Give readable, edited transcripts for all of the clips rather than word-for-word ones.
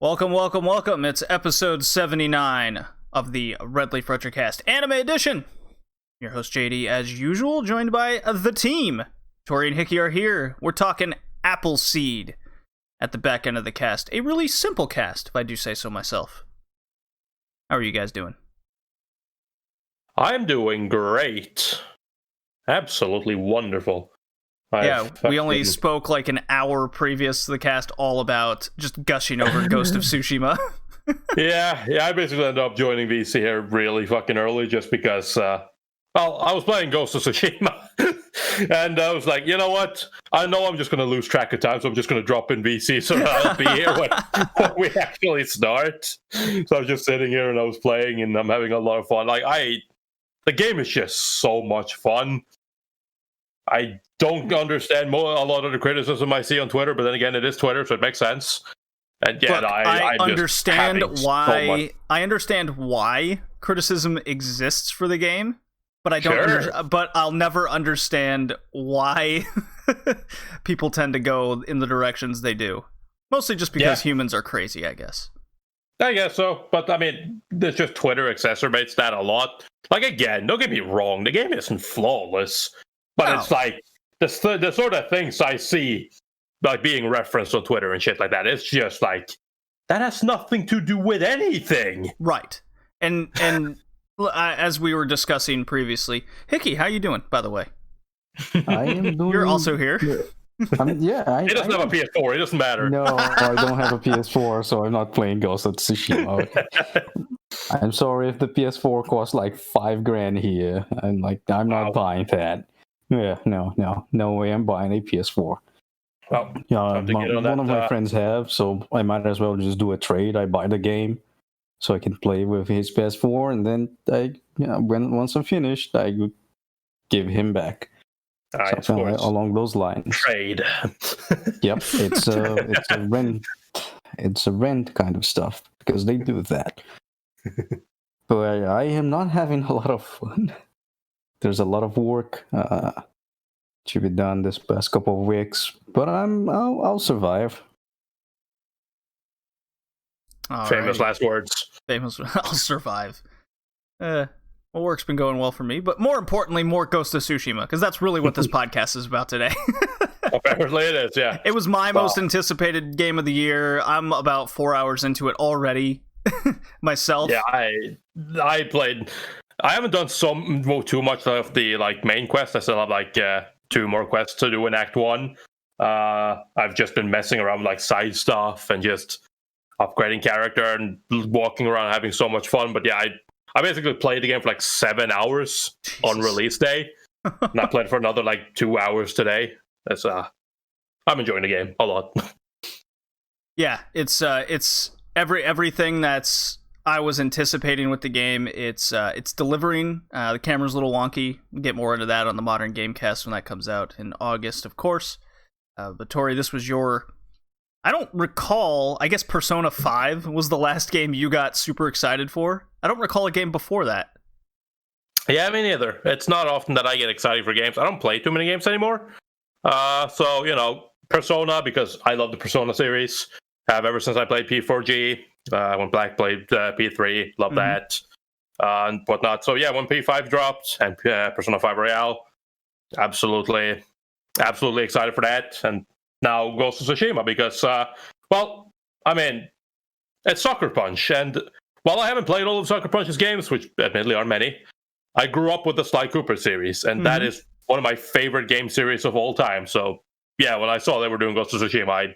Welcome, welcome, welcome. It's episode 79 of the Red Leaf Retrocast Anime Edition. Your host JD, as usual, joined by the team. Tori and Hickey are here. We're talking Appleseed at the back end of the cast. A really simple cast, if I do say so myself. How are you guys doing? I'm doing great. Absolutely wonderful. We only spoke like an hour previous to the cast all about just gushing over Ghost of Tsushima. yeah, I basically ended up joining VC here really fucking early just because, I was playing Ghost of Tsushima, and I was like, you know what? I know I'm just going to lose track of time, so I'm just going to drop in VC so that I'll be here when we actually start. So I was just sitting here and I was playing, and I'm having a lot of fun. The game is just so much fun. I don't understand a lot of the criticism I see on Twitter, but then again, it is Twitter, so it makes sense. And yeah, I understand why. I understand why criticism exists for the game, but I don't. But I'll never understand why people tend to go in the directions they do. Mostly just because humans are crazy, I guess. I guess so, but I mean, it's just Twitter exacerbates that a lot. Like, again, don't get me wrong, the game isn't flawless. But It's like the sort of things I see like being referenced on Twitter and shit like that. It's just like that has nothing to do with anything, right? And as we were discussing previously, Hickey, how you doing? By the way, I am doing. You're also here. He doesn't have a PS4. It doesn't matter. No, I don't have a PS4, so I'm not playing Ghost of Tsushima. I'm sorry if the PS4 costs like $5,000 here, and like I'm not buying that. Yeah, no way I'm buying a PS4. Well, one of my friends have, so I might as well just do a trade. I buy the game so I can play with his PS4, and then once I'm finished, I would give him back. Something along those lines. Trade. Yep, it's a rent. It's a rent kind of stuff because they do that. But I am not having a lot of fun. There's a lot of work to be done this past couple of weeks, but I'll survive. Famous last words. I'll survive. Well, work's been going well for me, but more importantly, more Ghost of Tsushima, because that's really what this podcast is about today. Apparently it is, yeah. It was my most anticipated game of the year. I'm about 4 hours into it already, myself. Yeah, I played. I haven't done too much of the main quest. I still have 2 more quests to do in Act 1. I've just been messing around with side stuff and just upgrading character and walking around having so much fun. But yeah, I basically played the game for 7 hours on release day, and I played for another 2 hours today. That's I'm enjoying the game a lot. Yeah, it's everything that's I was anticipating with the game. It's delivering. The camera's a little wonky. We'll get more into that on the Modern Gamecast when that comes out in August, of course. But Tori, this was your... I don't recall... I guess Persona 5 was the last game you got super excited for. I don't recall a game before that. Yeah, me neither. It's not often that I get excited for games. I don't play too many games anymore. So, Persona, because I love the Persona series. Have ever since I played P4G. When Black played P3, love that, and whatnot. So yeah, when P5 dropped and Persona 5 Royale, absolutely excited for that. And now Ghost of Tsushima because, it's Sucker Punch. And while I haven't played all of Sucker Punch's games, which admittedly are many, I grew up with the Sly Cooper series, and that is one of my favorite game series of all time. So yeah, when I saw they were doing Ghost of Tsushima,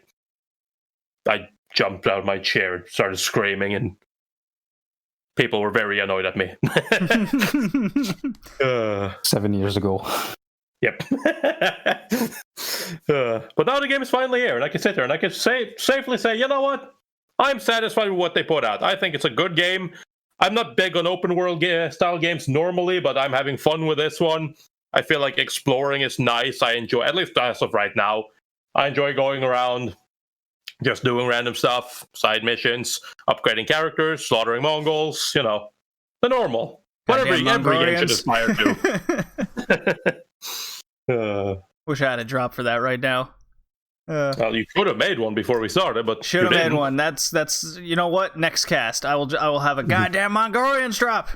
I jumped out of my chair and started screaming, and people were very annoyed at me. 7 years ago. Yep. But now the game is finally here, and I can sit there and I can safely say, you know what? I'm satisfied with what they put out. I think it's a good game. I'm not big on open world style games normally, but I'm having fun with this one. I feel like exploring is nice. I enjoy, at least as of right now, I enjoy going around, just doing random stuff, side missions, upgrading characters, slaughtering Mongols, the normal. What every game should aspire to. Wish I had a drop for that right now. Well, you could have made one before we started, but should have made one. That's you know what? Next cast, I will have a goddamn Mongolians drop.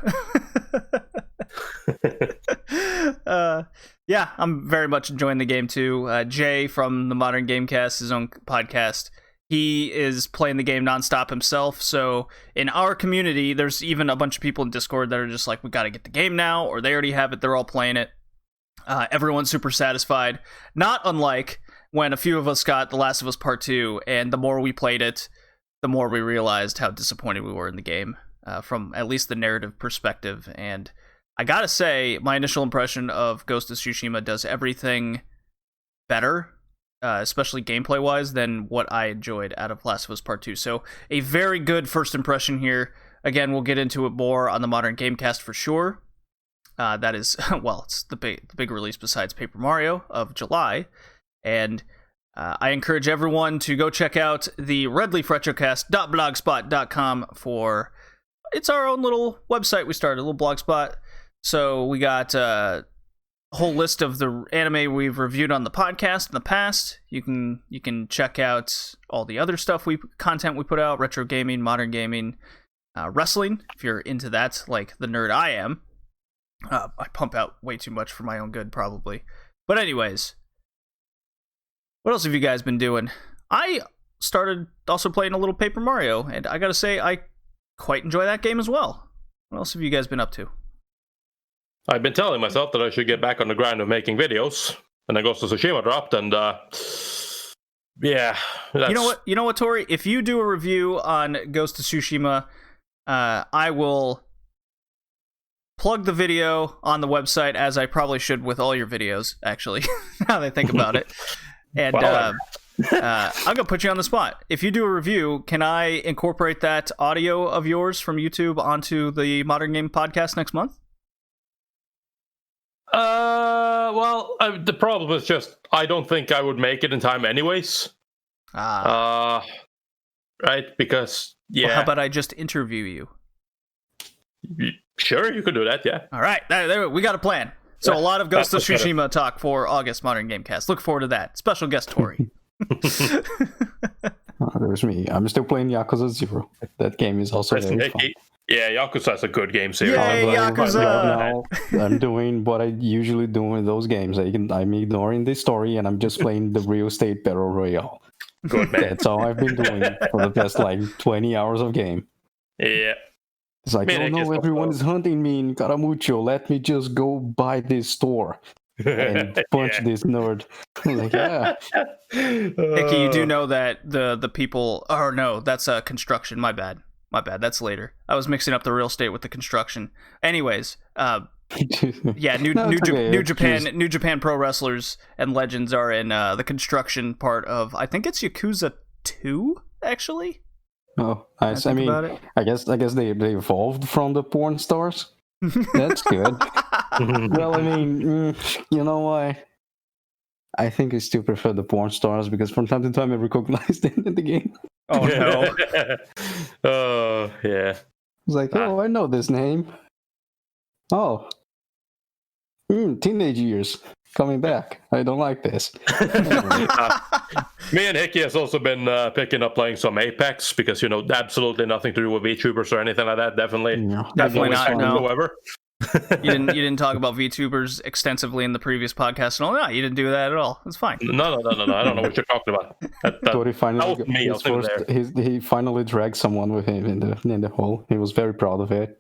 Yeah, I'm very much enjoying the game too. Jay from the Modern Gamecast, his own podcast, he is playing the game nonstop himself. So in our community, there's even a bunch of people in Discord that are just like, we got to get the game now, or they already have it. They're all playing it. Everyone's super satisfied. Not unlike when a few of us got The Last of Us Part 2, and the more we played it, the more we realized how disappointed we were in the game, from at least the narrative perspective. And I gotta say, my initial impression of Ghost of Tsushima does everything better, especially gameplay-wise, than what I enjoyed out of Last of Us Part 2. So a very good first impression here. Again, we'll get into it more on the Modern Gamecast for sure. That is, well, it's the big release besides Paper Mario of July. And I encourage everyone to go check out the redleafretrocast.blogspot.com for... It's our own little website we started, a little blog spot. So we got a whole list of the anime we've reviewed on the podcast in the past. You can check out all the other content we put out, retro gaming, modern gaming, wrestling, if you're into that, like the nerd I am. I pump out way too much for my own good, probably. But anyways, what else have you guys been doing? I started also playing a little Paper Mario, and I gotta say, I quite enjoy that game as well. What else have you guys been up to? I've been telling myself that I should get back on the grind of making videos, and then Ghost of Tsushima dropped, and yeah. That's... You know what, Tori? If you do a review on Ghost of Tsushima, I will plug the video on the website, as I probably should with all your videos, actually, now that I think about it. And I'm going to put you on the spot. If you do a review, can I incorporate that audio of yours from YouTube onto the Modern Game podcast next month? Well, the problem is just I don't think I would make it in time anyways. Right? Because, yeah. Well, how about I just interview you? Sure, you could do that, yeah. All right, there, we got a plan. So a lot of Ghost of Tsushima talk for August Modern Gamecast. Look forward to that. Special guest Tori. There's me. I'm still playing Yakuza 0. That game is also very fun. Yeah, Yakuza is a good game series. Yay, Yakuza! Now I'm doing what I usually do in those games. I'm ignoring the story and I'm just playing the real estate battle royale. Good, man. That's all I've been doing for the past 20 hours of game. Yeah. It's like, oh no, everyone is hunting me in Caramucho. Let me just go buy this store and punch this nerd. Like, yeah. Hickey, you do know that the people... Oh, no, that's construction. My bad. That's later. I was mixing up the real estate with the construction. Anyways, yeah, New Japan Pro Wrestlers and Legends are in the construction part of... I think it's Yakuza 2, actually? Oh, nice. I mean, I guess they evolved from the porn stars. That's good. Well, I mean, you know why? I think I still prefer the porn stars because from time to time I recognize them in the game. Oh no! Oh yeah. It's like, oh, I know this name. Oh, teenage years coming back. I don't like this. Me and Hickey has also been picking up playing some Apex because, absolutely nothing to do with VTubers or anything like that. Definitely not. No. Whatsoever. You didn't talk about VTubers extensively in the previous podcast. No, you didn't do that at all. It's fine. No. I don't know what you're talking about. He finally dragged someone with him in the hole. He was very proud of it.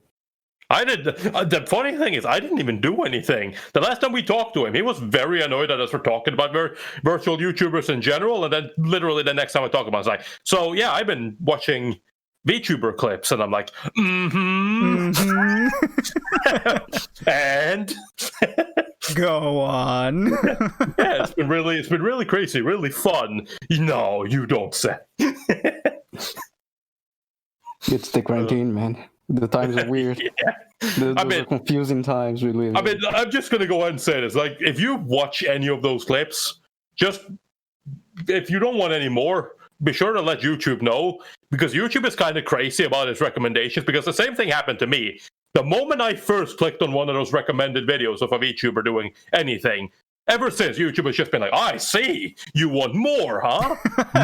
I did. The funny thing is, I didn't even do anything. The last time we talked to him, he was very annoyed at us for talking about virtual YouTubers in general. And then literally the next time I talk about it, I was like, so yeah, I've been watching VTuber clips. And I'm like, and go on. Yeah, it's been really crazy, really fun. No, you don't say. It's the quarantine, man. The times are weird. Yeah. Those are confusing times we live in. I mean, I'm just going to go ahead and say this. Like, if you watch any of those clips, if you don't want any more, be sure to let YouTube know, because YouTube is kind of crazy about its recommendations, because the same thing happened to me. The moment I first clicked on one of those recommended videos of a VTuber doing anything, Ever since, YouTube has just been like, I see, you want more, huh?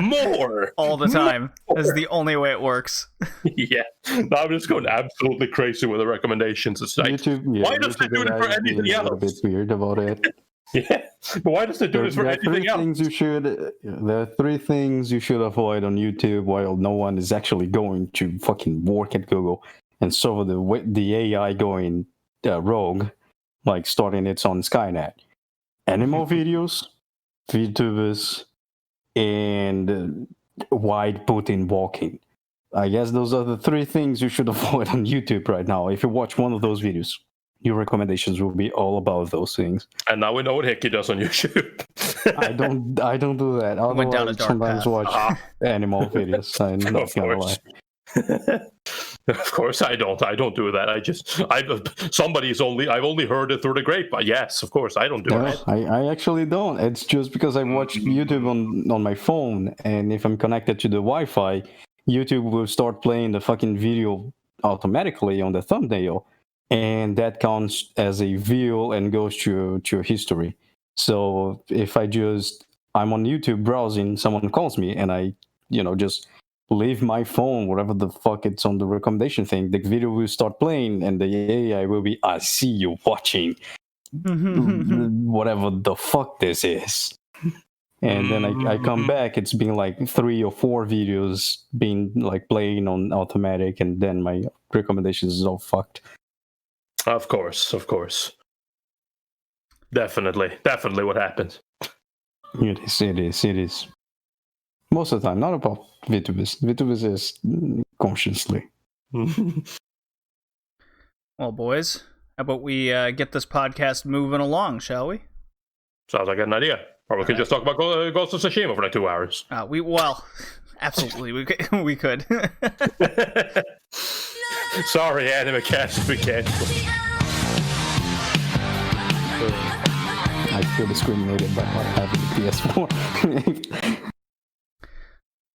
More. All the time. This is the only way it works. Yeah. Now I'm just going absolutely crazy with the recommendations. It's like, why doesn't it do it for anything else? A bit weird about it. Yeah, but why doesn't it do this for anything else? There are three things you should avoid on YouTube while no one is actually going to fucking work at Google. And so the AI going rogue, like starting its own Skynet. Animal videos, VTubers, and wide Putin walking. I guess those are the three things you should avoid on YouTube right now. If you watch one of those videos, your recommendations will be all about those things. And now we know what Hickey does on YouTube. I don't do that. Went down a I dark sometimes path. watch animal videos. I'm not gonna lie. Of course I don't. I don't do that. I've only heard it through the grapevine. Yes, of course I don't do No, it. I actually don't. It's just because I watch YouTube on my phone, and if I'm connected to the Wi-Fi, YouTube will start playing the fucking video automatically on the thumbnail, and that counts as a view and goes to your history. So if I'm on YouTube browsing, someone calls me, and I just leave my phone wherever the fuck it's on the recommendation thing, the video will start playing, and the AI will be, I see you watching whatever the fuck this is. And then I come back, it's been like 3 or 4 videos being like playing on automatic, and then my recommendations is all fucked. Of course. Definitely what happens. It is. Most of the time, not about VTubers. VTubers is consciously. Well, boys, how about we get this podcast moving along, shall we? Sounds like an idea. Or we could just talk about Ghost of Tsushima for like 2 hours. Absolutely, we could. Sorry, Anime Cast, we can't. I feel discriminated by not having the PS4.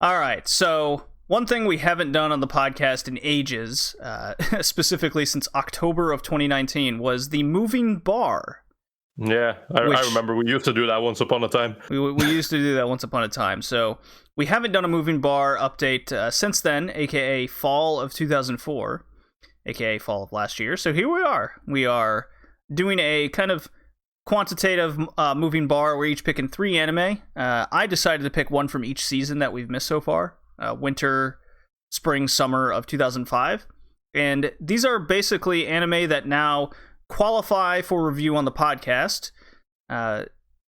All right, so one thing we haven't done on the podcast in ages, specifically since October of 2019, was the moving bar. Yeah, I remember we used to do that once upon a time. We used to do that once upon a time. So we haven't done a moving bar update since then, aka fall of 2004, aka fall of last year. So here we are. We are doing a kind of quantitative moving bar. We're each picking 3 anime. I decided to pick one from each season that we've missed so far. Winter, spring, summer of 2005. And these are basically anime that now qualify for review on the podcast.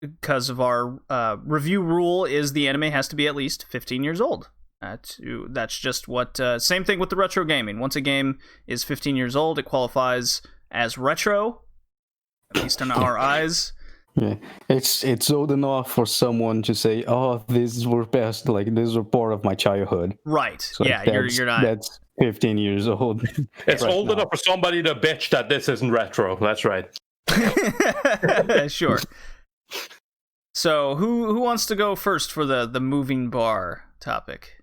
Because of our review rule is the anime has to be at least 15 years old. That's just what... same thing with the retro gaming. Once a game is 15 years old, it qualifies as retro, at least in our eyes. Yeah, it's old enough for someone to say, "Oh, these were best. Like these were part of my childhood." Right. So yeah, you're not. That's 15 years old. It's right old now. Enough for somebody to bitch that this isn't retro. That's right. Sure. So who wants to go first for the moving bar topic?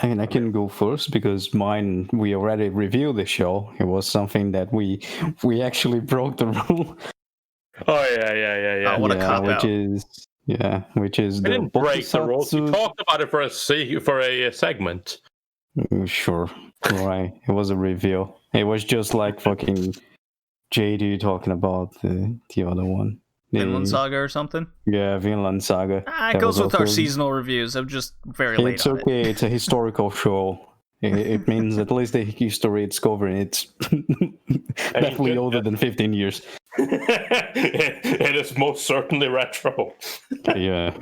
I mean, I can go first because mine, we already reviewed the show. It was something that we actually broke the rule. Oh yeah. Oh, what a cop out. Which is we didn't break the rules. We talked about it for a segment. Sure, right. It was a review. It was just like fucking JD talking about the other one. Vinland Saga or something? Yeah, Vinland Saga. It goes with our seasonal reviews. I'm just very late. It's okay. It's a historical show. It means at least the history it's covering. It's definitely older than 15 years. It is most certainly retro. Yeah.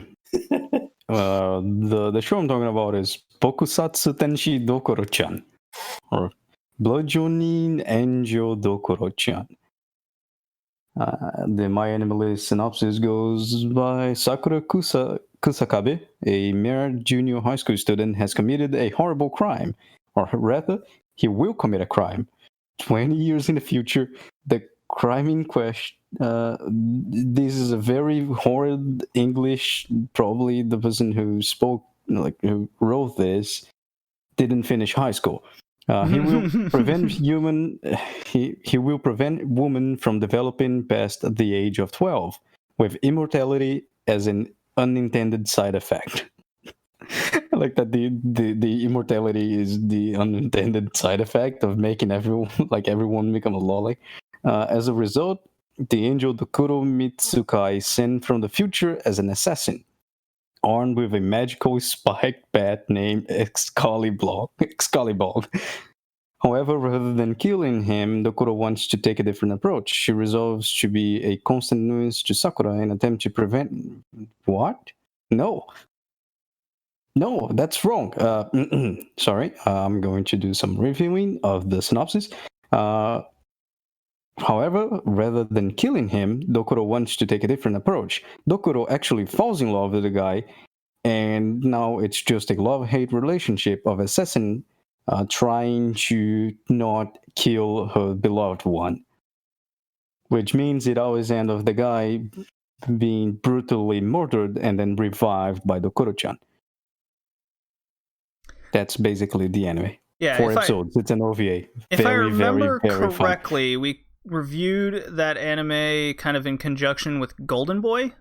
The show I'm talking about is Bokusatsu Tenshi Dokoro-chan, or Blood Jonin Enjo Dokoro-chan. The My Anime List synopsis goes by Sakura Kusakabe, a mere junior high school student, has committed a horrible crime, or rather, he will commit a crime. 20 years in the future, the crime in question. This is a very horrid English. Probably the person who who wrote this, didn't finish high school. He will prevent He will prevent women from developing past the age of 12. with immortality as an unintended side effect. I like that the immortality is the unintended side effect of making everyone become a lolly. As a result, the angel Dokuro Mitsukai sent from the future as an assassin, armed with a magical spiked bat named Excalibur. However, rather than killing him, Dokuro wants to take a different approach. She resolves to be a constant nuisance to Sakura and attempt to prevent... What? No, that's wrong. Sorry, I'm going to do some reviewing of the synopsis. However, rather than killing him, Dokuro wants to take a different approach. Dokuro actually falls in love with the guy, and now it's just a love-hate relationship of assassin trying to not kill her beloved one. Which means it always ends with the guy being brutally murdered and then revived by Dokuro-chan. That's basically the anime. Yeah, 4 episodes. It's an OVA. If I remember very correctly, fun. we reviewed that anime kind of in conjunction with Golden Boy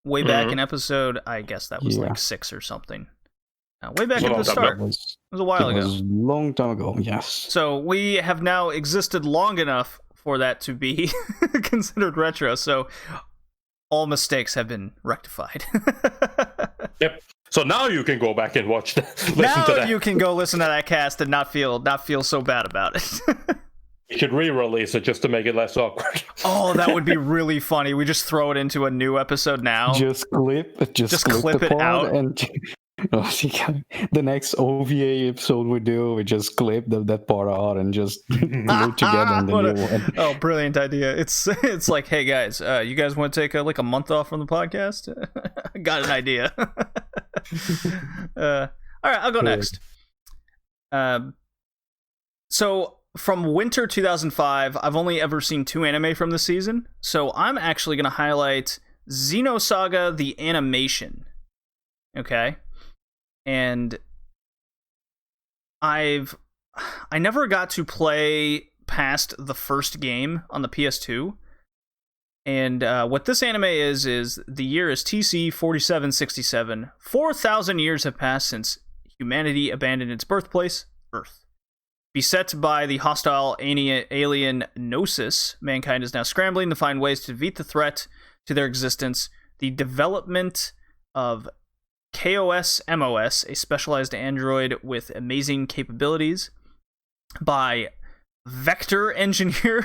way back in episode, I guess that was like 6 or something. Way back at the start. It was a while ago. It was a long time ago, yes. So we have now existed long enough for that to be considered retro, so all mistakes have been rectified. Yep. So now you can go back and watch that. Now you can go listen to that cast and not feel so bad about it. You should re-release it just to make it less awkward. Oh, that would be really funny. We just throw it into a new episode now. Just clip it out. And the next OVA episode we do, we just clip that part out and just glue together in the new one. Oh, brilliant idea. It's like, hey guys, you guys want to take a month off from the podcast? I got an idea. All right, I'll go next. So from winter 2005, I've only ever seen 2 anime from the season, so I'm actually going to highlight Xenosaga the animation. Okay? And I never got to play past the first game on the PS2. And what this anime is the year is TC 4767. 4,000 years have passed since humanity abandoned its birthplace, Earth. Beset by the hostile alien Gnosis, mankind is now scrambling to find ways to defeat the threat to their existence. The development of KOS-MOS, a specialized android with amazing capabilities, by Vector Engineer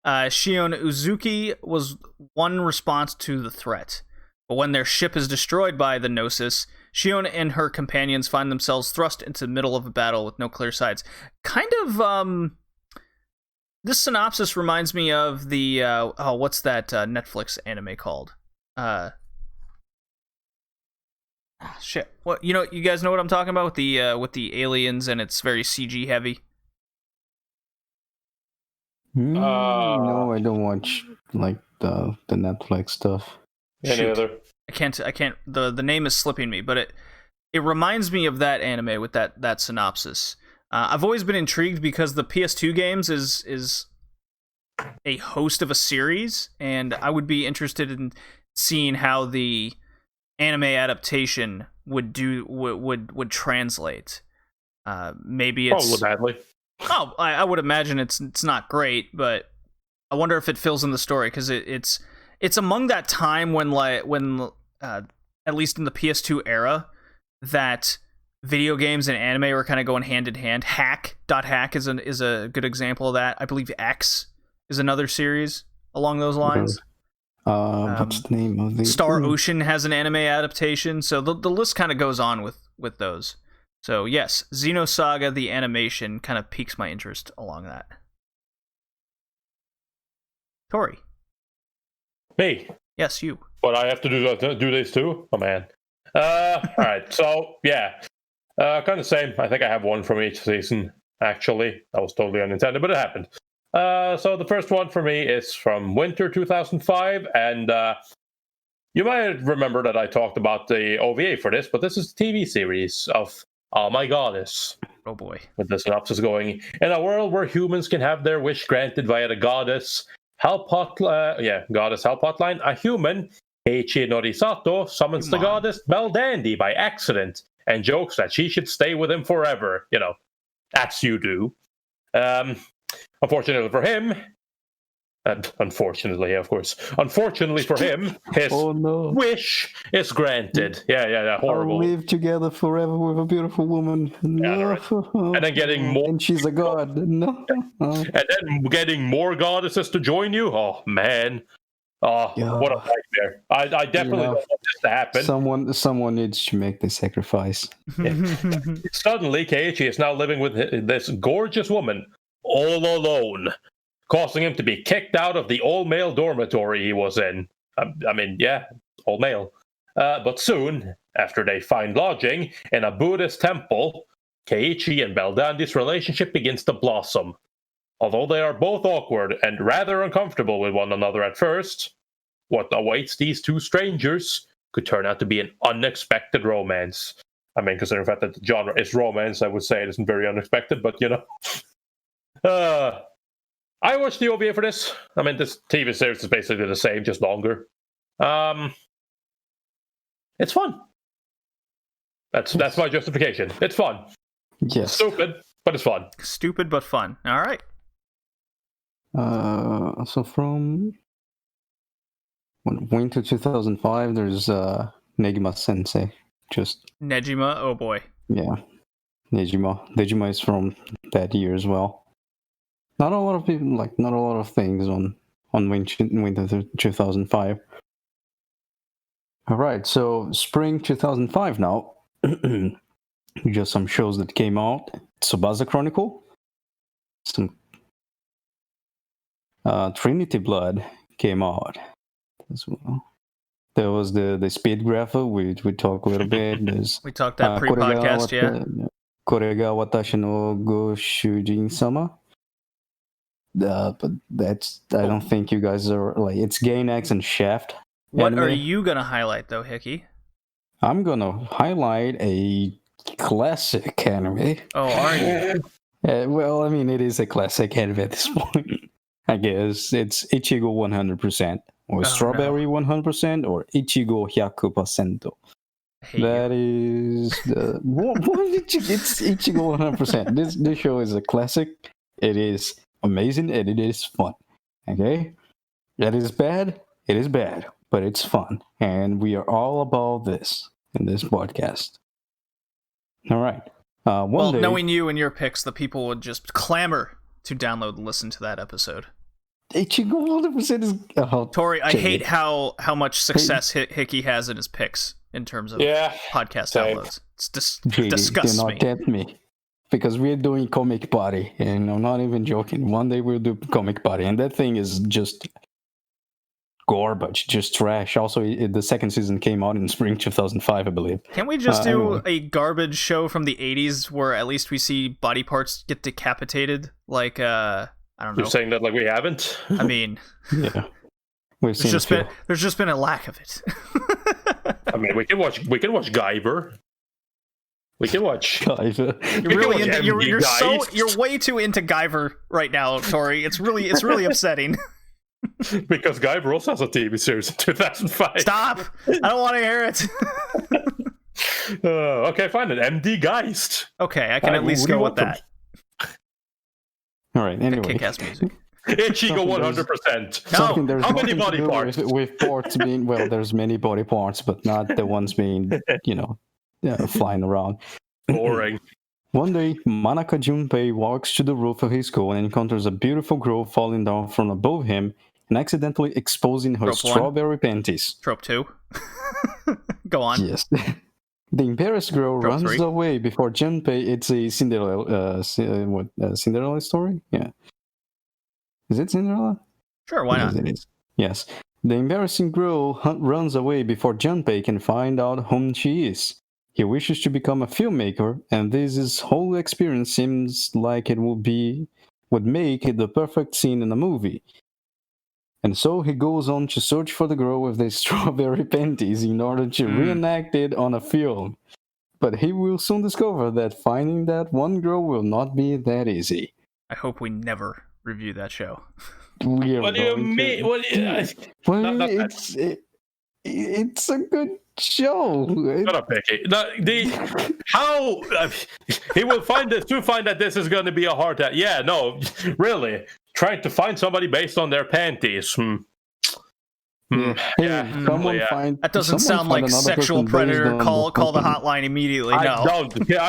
Shion Uzuki, was one response to the threat. But when their ship is destroyed by the Gnosis, Shion and her companions find themselves thrust into the middle of a battle with no clear sides. Kind of, this synopsis reminds me of the, what's that Netflix anime called? Shit. What, you guys know what I'm talking about with the aliens, and it's very CG heavy? No, I don't watch like the Netflix stuff. Any other? I can't. The name is slipping me, but it reminds me of that anime with that synopsis. I've always been intrigued because the PS2 games is a host of a series, and I would be interested in seeing how the anime adaptation would translate. Maybe it's probably badly. Oh, I would imagine it's not great, but I wonder if it fills in the story, because it's among that time when at least in the PS2 era, that video games and anime were kind of going hand in hand. Hack is a good example of that. I believe X is another series along those lines. What's the name of the Star Ocean has an anime adaptation, so the list kind of goes on with those. So yes, Xenosaga the animation kind of piques my interest along that. Tori. Me. Yes, you. But I have to do this too? Oh man. All right. So yeah, kind of same. I think I have one from each season. Actually, that was totally unintended, but it happened. So the first one for me is from winter 2005, and you might remember that I talked about the OVA for this, but this is the TV series of Oh My Goddess. Oh boy. With the synopsis going, in a world where humans can have their wish granted via the goddess, goddess help hotline, a human, Heiichi Norisato, summons the goddess Belldandy by accident and jokes that she should stay with him forever. As you do. Unfortunately for him, and unfortunately, of course, unfortunately for him, his wish is granted. Yeah, horrible. I'll live together forever with a beautiful woman. No. And then getting more... And she's a god. No. And then getting more goddesses to join you? Oh, man. Oh, what a nightmare. I definitely don't want this to happen. Someone needs to make the sacrifice. Suddenly, Keiichi is now living with this gorgeous woman all alone, causing him to be kicked out of the all-male dormitory he was in. All-male. But soon, after they find lodging in a Buddhist temple, Keiichi and Belldandy's relationship begins to blossom. Although they are both awkward and rather uncomfortable with one another at first, what awaits these two strangers could turn out to be an unexpected romance. I mean, considering the fact that the genre is romance, I would say it isn't very unexpected, but I watched the OVA for this. I mean, this TV series is basically the same, just longer. It's fun. That's my justification. It's fun. Yes. Stupid, but it's fun. Stupid but fun. All right. So from winter 2005, there's Negima Sensei. Just Nejima. Oh boy. Yeah, Nejima. Nejima is from that year as well. Not a lot of people, not a lot of things on winter 2005. All right, so spring 2005 now. Just some shows that came out. Tsubasa Chronicle. Some Trinity Blood came out as well. There was the Speed Grapher. We talked a little bit. We talked that pre-podcast, yeah. Korega Watashi no Go Shujin Sama. But that's I don't think you guys are it's Gainax and Shaft. What anime. Are you gonna highlight though, Hickey? I'm gonna highlight a classic anime. Oh, are you? Well, I mean, it is a classic anime at this point. I guess it's Ichigo 100%, or Strawberry 100%, or Ichigo 100%. That is the it's Ichigo 100%. This show is a classic. It is amazing and it is fun. Okay, that is bad. It is bad, but it's fun, and we are all about this in this podcast. All right. Well, day, knowing you and your picks, the people would just clamor to download and listen to that episode. Ichigo 100% is... Tori, I hate how much success Hickey has in his picks in terms of podcast downloads. It's disgusts me. Do not tempt me. Because we're doing Comic Party, and I'm not even joking. One day we'll do Comic Party, and that thing is just garbage, just trash. Also, the second season came out in spring 2005, I believe. Can't we just do a garbage show from the 80s where at least we see body parts get decapitated? I don't know. You're saying that we haven't? I mean... yeah. There's just been a lack of it. I mean, we can watch Guyver. We can watch Guyver. You're way too into Guyver right now, Tori. It's really upsetting. Because Guyver also has a TV series in 2005. Stop! I don't want to hear it. Okay, fine. An MD Geist. Okay, I can at least go with that. All right. Anyway, kick-ass music. Ichigo 100%. No. How many body parts? With parts being there's many body parts, but not the ones being flying around. Boring. One day, Manaka Junpei walks to the roof of his school and encounters a beautiful girl falling down from above him and accidentally exposing her strawberry panties. Trope 2. Go on. Yes. The embarrassed girl Trope runs 3. away before Junpei. It's a Cinderella story? Yeah. Is it Cinderella? Sure, why not? Yes, it is. Yes. The embarrassing girl runs away before Junpei can find out whom she is. He wishes to become a filmmaker, and this whole experience seems like it would make it the perfect scene in a movie. And so he goes on to search for the girl with the strawberry panties in order to reenact it on a film. But he will soon discover that finding that one girl will not be that easy. I hope we never review that show. We are What do you going mean? to- What do you, Well, Not that. it's a good show. Shut up, Becky. How he will find this to find that this is going to be a hard task. Yeah, no, really. Trying to find somebody based on their panties. Someone find That doesn't someone sound find like another sexual person based predator. on Call the fucking- hotline immediately. I No.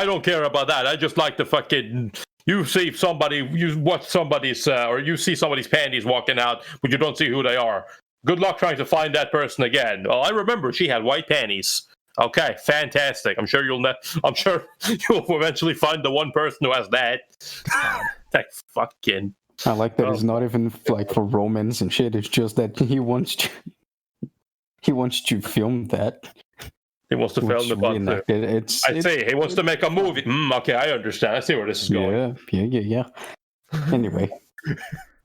don't care about that. I just like the fucking. You see somebody, you watch somebody's, or you see somebody's panties walking out, but you don't see who they are. Good luck trying to find that person again. Well, I remember she had white panties. Okay, fantastic. I'm sure you'll eventually find the one person who has that. God, that fucking. I like that it's not even like for romance and shit. It's just that he wants to film that. He wants to film the reenact it. I see. He wants to make a movie. Okay, I understand. I see where this is going. Yeah. Anyway,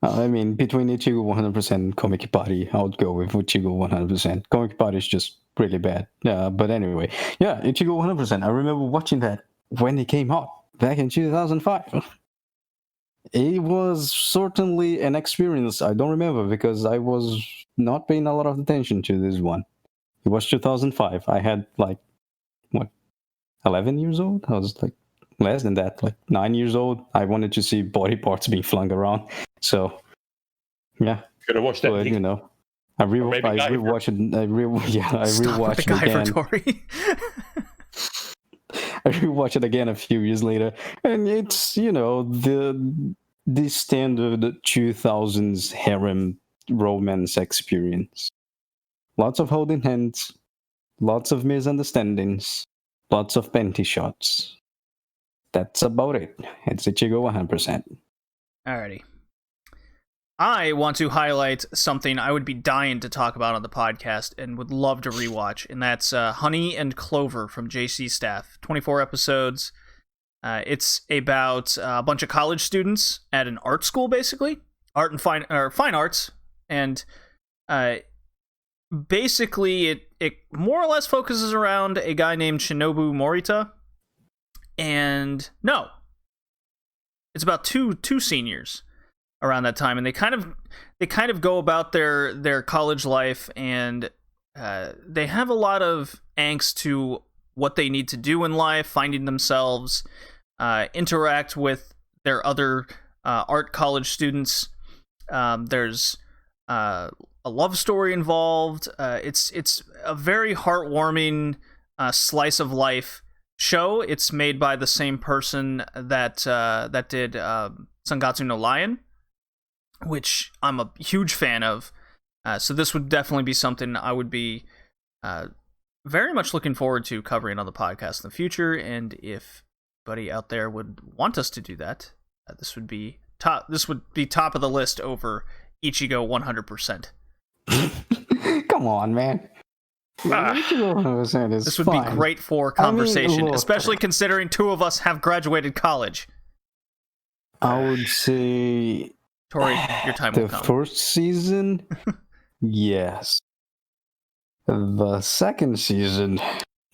I mean, between Ichigo 100% and Comic Body, I would go with Ichigo 100%. Comic Body is just really bad. But anyway, yeah, Ichigo 100%. I remember watching that when it came out back in 2005. It was certainly an experience I don't remember because I was not paying a lot of attention to this one. It was 2005. I had 11 years old? I was less than that, 9 years old. I wanted to see body parts being flung around. So, yeah. Could have watched that. But, I rewatched it. I rewatched it again. Tori. I rewatched it again a few years later, and it's the standard 2000s harem romance experience. Lots of holding hands, lots of misunderstandings, lots of panty shots. That's about it. It's Ichigo 100%. Alrighty. I want to highlight something I would be dying to talk about on the podcast and would love to rewatch, and that's Honey and Clover from JC Staff. 24 episodes. It's about a bunch of college students at an art school, basically. Art and fine arts. And basically, it more or less focuses around a guy named Shinobu Morita. And no, it's about two seniors around that time, and they kind of go about their college life, and they have a lot of angst to what they need to do in life, finding themselves, interact with their other art college students. There's a love story involved. It's a very heartwarming slice of life show. It's made by the same person that did Sangatsu no Lion, which I'm a huge fan of. So this would definitely be something I would be very much looking forward to covering on the podcast in the future. And if anybody out there would want us to do that, this would be top of the list over Ichigo 100%. Come on, man. Ichigo 100% is This would fine. be great for conversation, look, especially considering two of us have graduated college. I would say Tori, your time will the come. first season, yes. The second season,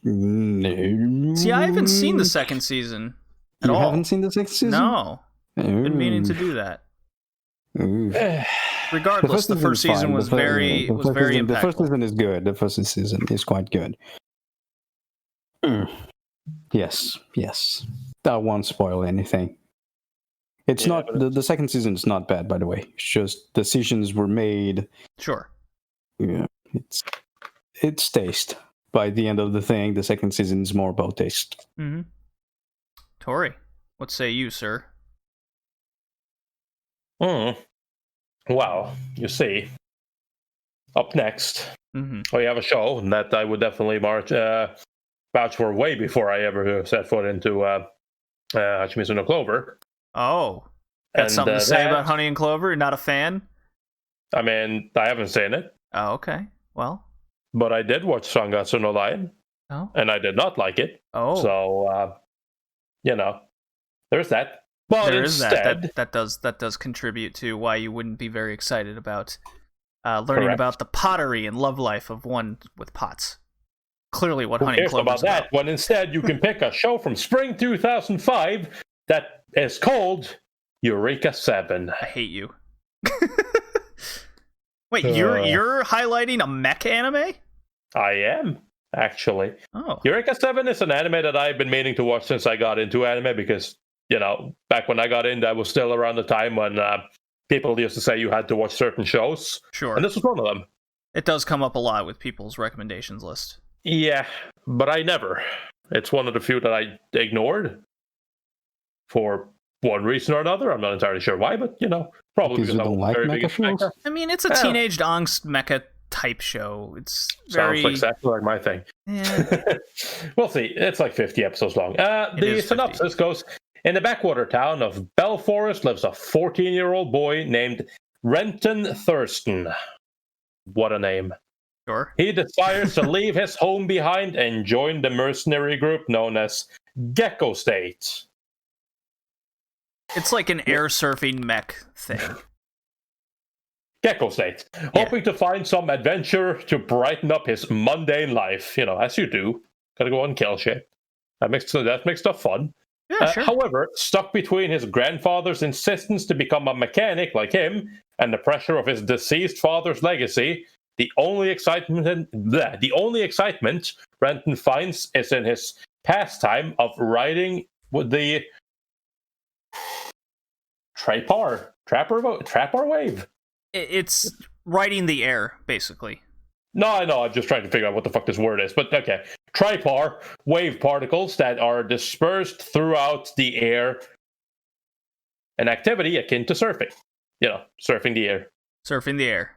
no. See, I haven't seen the second season at You all. haven't seen the second season? No, been meaning to do that. Regardless, the first season was very impactful. The first season is good. The first season is quite good. Yes. I won't spoil anything. It's not the second season is not bad, by the way. It's just decisions were made. Sure. Yeah, it's taste. By the end of the thing, the second season is more about taste. Mm-hmm. Tori, what say you, sir? Well, you see, up next, we have a show that I would definitely vouch for way before I ever set foot into Hachimitsu no Clover. Oh, got something to say about Honey and Clover? You're not a fan? I mean, I haven't seen it. Oh, okay. Well. But I did watch Sangatsu no Lion. Oh. And I did not like it. Oh. So, there's that. But there instead, is that. That does contribute to why you wouldn't be very excited about learning about the pottery and love life of one with pots. Clearly what Honey and Clover is about. When instead you can pick a show from spring 2005 that is called Eureka 7. I hate you. Wait, you're highlighting a mech anime? I am, actually. Oh. Eureka 7 is an anime that I've been meaning to watch since I got into anime because, back when I got in, that was still around the time when people used to say you had to watch certain shows. Sure. And this was one of them. It does come up a lot with people's recommendations list. Yeah, but I never. It's one of the few that I ignored for one reason or another. I'm not entirely sure why, but, probably because you don't like mecha shows? I mean, it's a teenage angst mecha type show. It's sounds exactly like my thing. Yeah. We'll see. It's like 50 episodes long. The synopsis goes, in the backwater town of Belforest lives a 14-year-old boy named Renton Thurston. What a name. Sure. He desires to leave his home behind and join the mercenary group known as Gecko State. It's like an air surfing mech thing. Gecko State. Hoping to find some adventure to brighten up his mundane life. As you do. Gotta go and kill shit. That makes stuff fun. Yeah, sure. However, stuck between his grandfather's insistence to become a mechanic like him and the pressure of his deceased father's legacy, the only excitement Renton finds is in his pastime of riding with the Trapper wave. It's riding the air, basically. No, I know. I'm just trying to figure out what the fuck this word is. But okay. Tripar, wave particles that are dispersed throughout the air. An activity akin to surfing. Surfing the air. Surfing the air.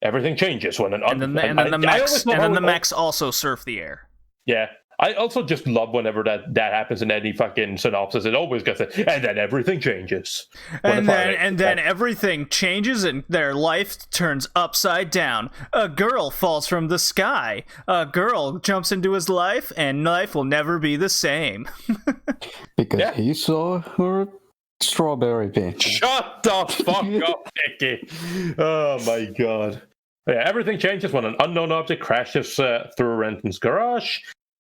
Everything changes when an... And then the mechs also surf the air. Yeah. I also just love whenever that happens in any fucking synopsis. It always gets it. And then everything changes. And then everything changes and their life turns upside down. A girl falls from the sky. A girl jumps into his life and life will never be the same. Because he saw her strawberry bitch. Shut the fuck up, Nicky. Oh my god. Yeah, everything changes when an unknown object crashes through Renton's garage.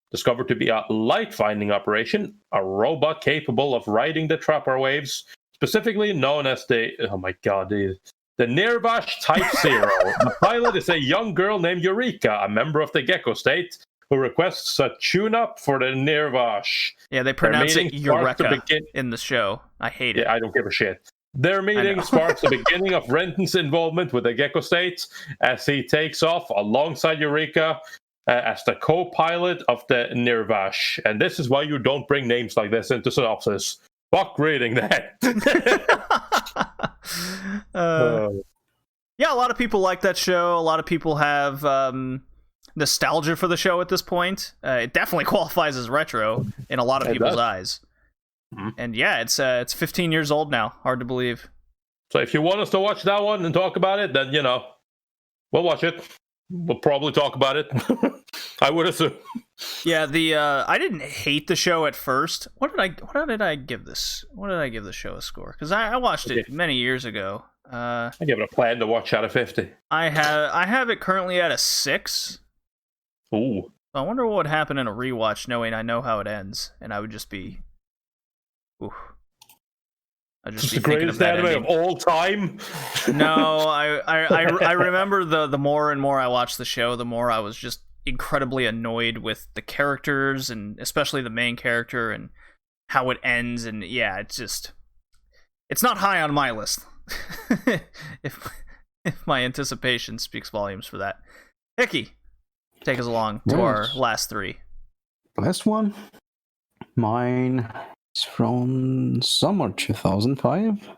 Discovered to be a light-finding operation, a robot capable of riding the Trapper waves, specifically known as the Nirvash Type 0. The pilot is a young girl named Eureka, a member of the Gecko State, who requests a tune-up for the Nirvash. Yeah, they pronounce it Eureka in the show. I hate it. Yeah, I don't give a shit. Their meeting sparks the beginning of Renton's involvement with the Gecko State as he takes off alongside Eureka as the co-pilot of the Nirvash. And this is why you don't bring names like this into synopsis. Fuck reading that. Yeah, a lot of people like that show. A lot of people have nostalgia for the show at this point. It definitely qualifies as retro in a lot of people's eyes. Mm-hmm. And yeah, it's 15 years old now. Hard to believe. So if you want us to watch that one and talk about it, then, we'll watch it. We'll probably talk about it. I would assume. Yeah, I didn't hate the show at first. What did I give this? What did I give the show a score? Because I watched it many years ago. I give it a plan to watch out of 50. I have it currently at a 6. Ooh. I wonder what would happen in a rewatch, knowing I know how it ends, and I would just be. Oof. Just the greatest anime of all time. No, I remember the more and more I watched the show, the more I was just incredibly annoyed with the characters, and especially the main character and how it ends. And yeah, it's not high on my list. if my anticipation speaks volumes for that. Hickey, take us along to our last 3. Last one, mine. It's from summer 2005,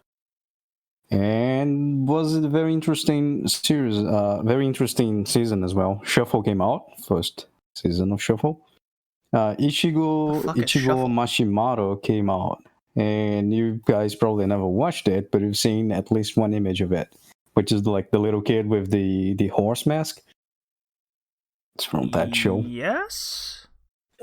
and was a very interesting series, very interesting season as well. Shuffle came out, first season of Shuffle. Ichigo Mashimoto came out, and you guys probably never watched it, but you've seen at least one image of it, which is like the little kid with the horse mask. It's from that show. Yes.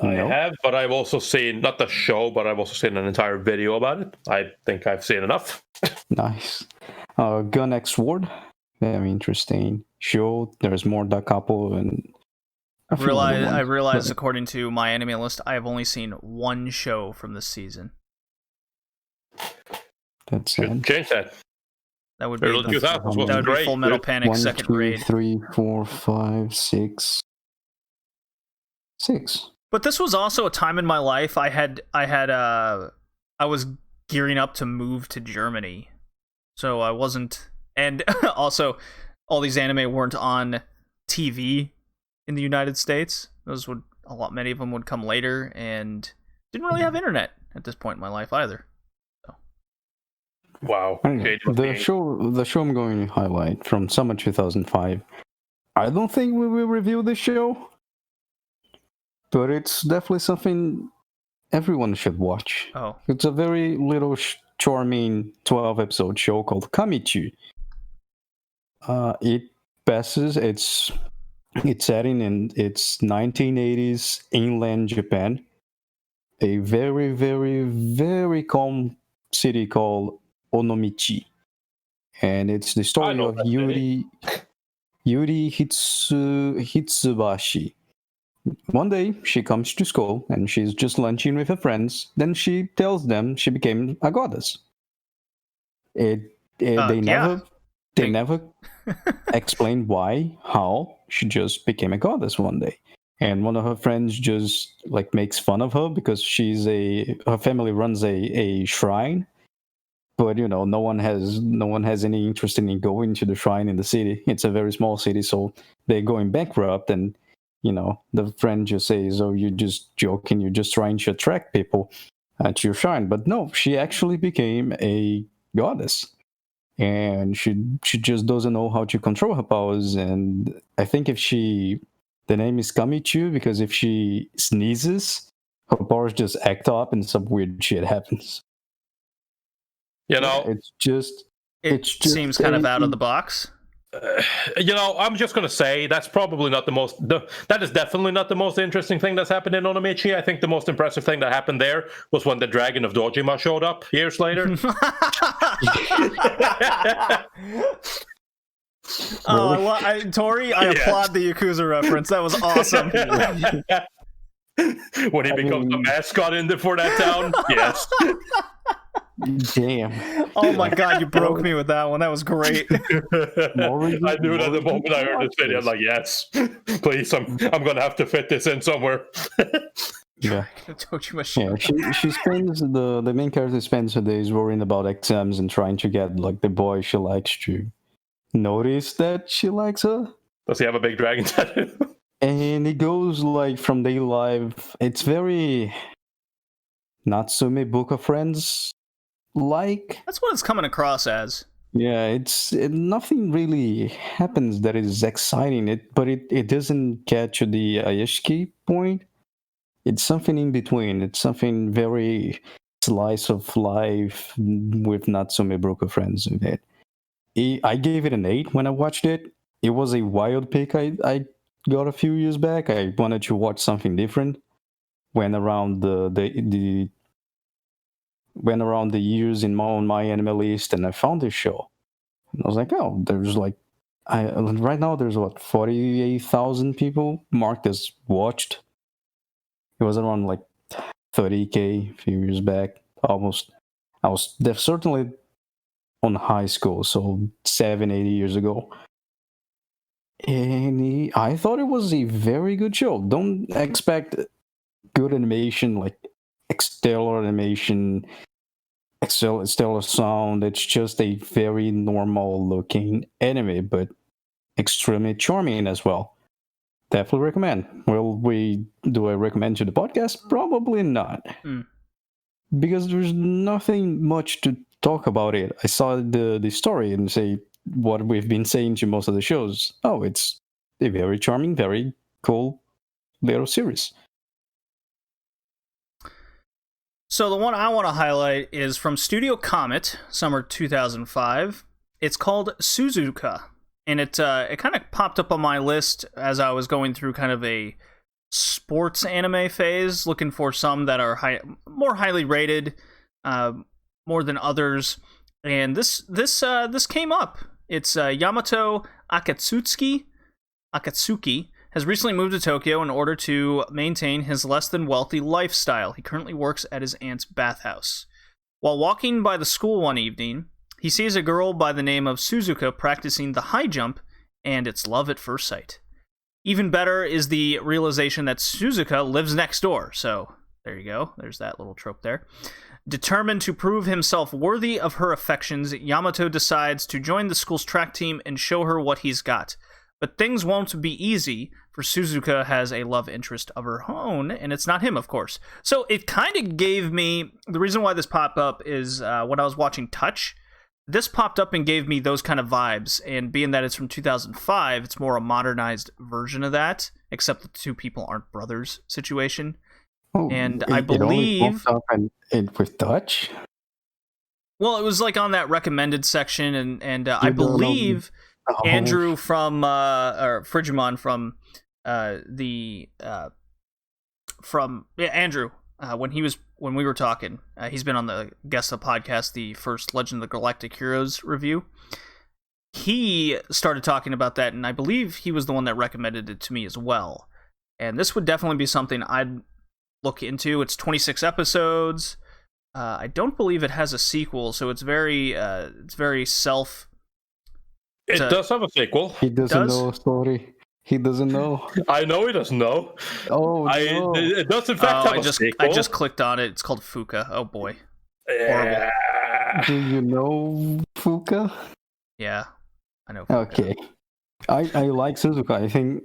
I have, but I've also seen, not the show, but I've also seen an entire video about it. I think I've seen enough. Nice. Gun X Sword. Very interesting show. There's more da couple and I realized according to my anime list, I have only seen one show from this season. That's Should change that. That would be Early 2000s was that would be great. Full Metal dude. Panic 1, second 2, raid. 3, 4, 5, 6. 6. But this was also a time in my life I was gearing up to move to Germany. So I wasn't, and also all these anime weren't on TV in the United States. Many of them would come later, and didn't really have internet at this point in my life either. Wow. Anyway, the show I'm going to highlight from summer 2005. I don't think we will review this show, but it's definitely something everyone should watch. Oh, It's a very little charming 12-episode show called Kamichu. It passes its setting in its 1980s inland Japan, a very, very, very calm city called Onomichi, and it's the story of Yuri Hitsubashi. One day, she comes to school and she's just lunching with her friends. Then she tells them she became a goddess. They never explain why, how. She just became a goddess one day. And one of her friends just like makes fun of her because her family runs a shrine. But no one has any interest in going to the shrine in the city. It's a very small city, so they're going bankrupt. And the friend just says, "Oh, you're just joking. You're just trying to attract people to your shrine." But no, she actually became a goddess, and she just doesn't know how to control her powers. And I think the name is Kamichu because if she sneezes, her powers just act up and some weird shit happens. It seems kind of out of the box. I'm just going to say that's probably not that is definitely not the most interesting thing that's happened in Onomichi. I think the most impressive thing that happened there was when the Dragon of Dojima showed up years later. Tori, I applaud the Yakuza reference. That was awesome. When he becomes a mascot for that town, yes. Damn. Oh my god, you broke me with that one. That was great. I knew it at the moment I heard this video. I'm like, yes, please, I'm gonna have to fit this in somewhere. Yeah. She spends the main character spends her days worrying about exams and trying to get like the boy she likes to notice that she likes her. Does he have a big dragon tattoo? And it goes like from daily life. It's very Natsume Book of Friends. That's what it's coming across as. Yeah, nothing really happens that is exciting. But it doesn't get to the Ayashiki point. It's something in between. It's something very slice of life with Natsume Book of Friends in it. I gave it an 8 when I watched it. It was a wild pick I got a few years back. I wanted to watch something different. Went around the years on my anime list, and I found this show. And I was like, oh, there's right now there's 48,000 people marked as watched. It was around like 30K a few years back, almost. I was certainly on high school, so 7-8 years ago. And I thought it was a very good show. Don't expect good animation, like stellar animation, stellar sound. It's just a very normal looking anime, but extremely charming as well. Definitely recommend. Do I recommend to the podcast? Probably not. Because there's nothing much to talk about it. I saw the story and say what we've been saying to most of the shows. Oh, it's a very charming, very cool little series. So the one I want to highlight is from Studio Comet, summer 2005. It's called Suzuka, and it kind of popped up on my list as I was going through kind of a sports anime phase, looking for some that are more highly rated, more than others. And this came up. It's Yamato Akatsuki has recently moved to Tokyo in order to maintain his less than wealthy lifestyle. He currently works at his aunt's bathhouse. While walking by the school one evening, he sees a girl by the name of Suzuka practicing the high jump, and it's love at first sight. Even better is the realization that Suzuka lives next door, so there you go, there's that little trope there. Determined to prove himself worthy of her affections, Yamato decides to join the school's track team and show her what he's got. But things won't be easy, for Suzuka has a love interest of her own, and it's not him, of course. So it kind of gave me... The reason why this popped up is when I was watching Touch, this popped up and gave me those kind of vibes, and being that it's from 2005, it's more a modernized version of that, except the two people aren't brothers situation. Oh, and I believe... with Touch? Well, it was like on that recommended section, and I believe Andrew from or Frigimon from Andrew when we were talking, he's been on the guest of the podcast, the first Legend of the Galactic Heroes review. He started talking about that, and I believe he was the one that recommended it to me as well. And this would definitely be something I'd look into. It's 26 episodes. I don't believe it has a sequel, so it's very self. It does have a sequel. He doesn't know. Sorry, he doesn't know. I know he doesn't know. Oh, no. It does in fact have a sequel. I just clicked on it. It's called Fuka. Oh boy. Yeah. Do you know Fuka? Yeah, I know Fuka. Okay. I like Suzuka. I think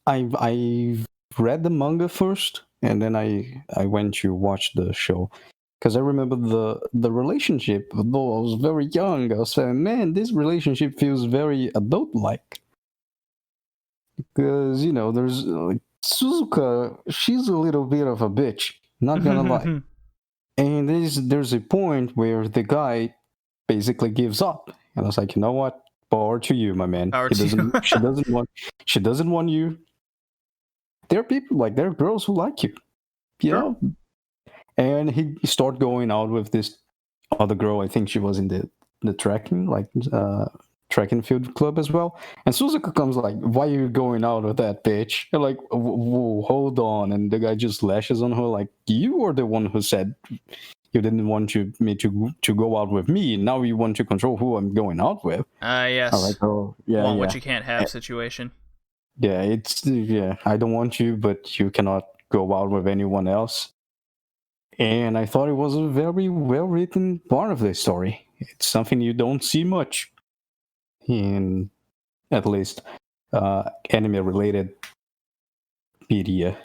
I read the manga first, and then I went to watch the show. Because I remember the relationship, though I was very young, I was saying, man, this relationship feels very adult-like. Because, there's Suzuka, she's a little bit of a bitch, not gonna lie. And there's a point where the guy basically gives up. And I was like, you know what? Power to you, my man. She doesn't want you. There are people, there are girls who like you. You know? And he started going out with this other girl. I think she was in the track and field club as well. And Suzuka comes like, why are you going out with that bitch? You're like, whoa, hold on. And the guy just lashes on her like, you are the one who said you didn't want me to go out with me. Now you want to control who I'm going out with. Yes. I'm like, oh, yeah, want what you can't have situation. Yeah, I don't want you, but you cannot go out with anyone else. And I thought it was a very well-written part of the story. It's something you don't see much in, at least, anime-related media.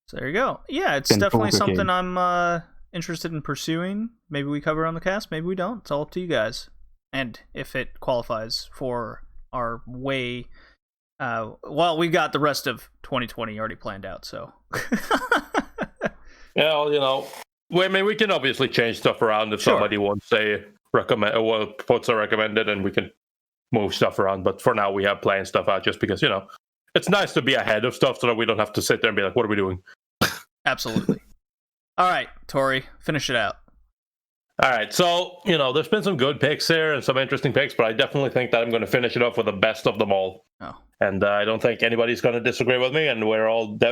So there you go. Yeah, it's definitely something I'm interested in pursuing. Maybe we cover it on the cast, maybe we don't. It's all up to you guys. And if it qualifies for our way... well, we got the rest of 2020 already planned out, so... Yeah, we can obviously change stuff around if somebody wants puts a recommended, and we can move stuff around. But for now, we have planned stuff out just because, it's nice to be ahead of stuff so that we don't have to sit there and be like, what are we doing? Absolutely. All right, Tori, finish it out. All right, so, there's been some good picks here and some interesting picks, but I definitely think that I'm going to finish it off with the best of them all. Oh. And I don't think anybody's going to disagree with me, and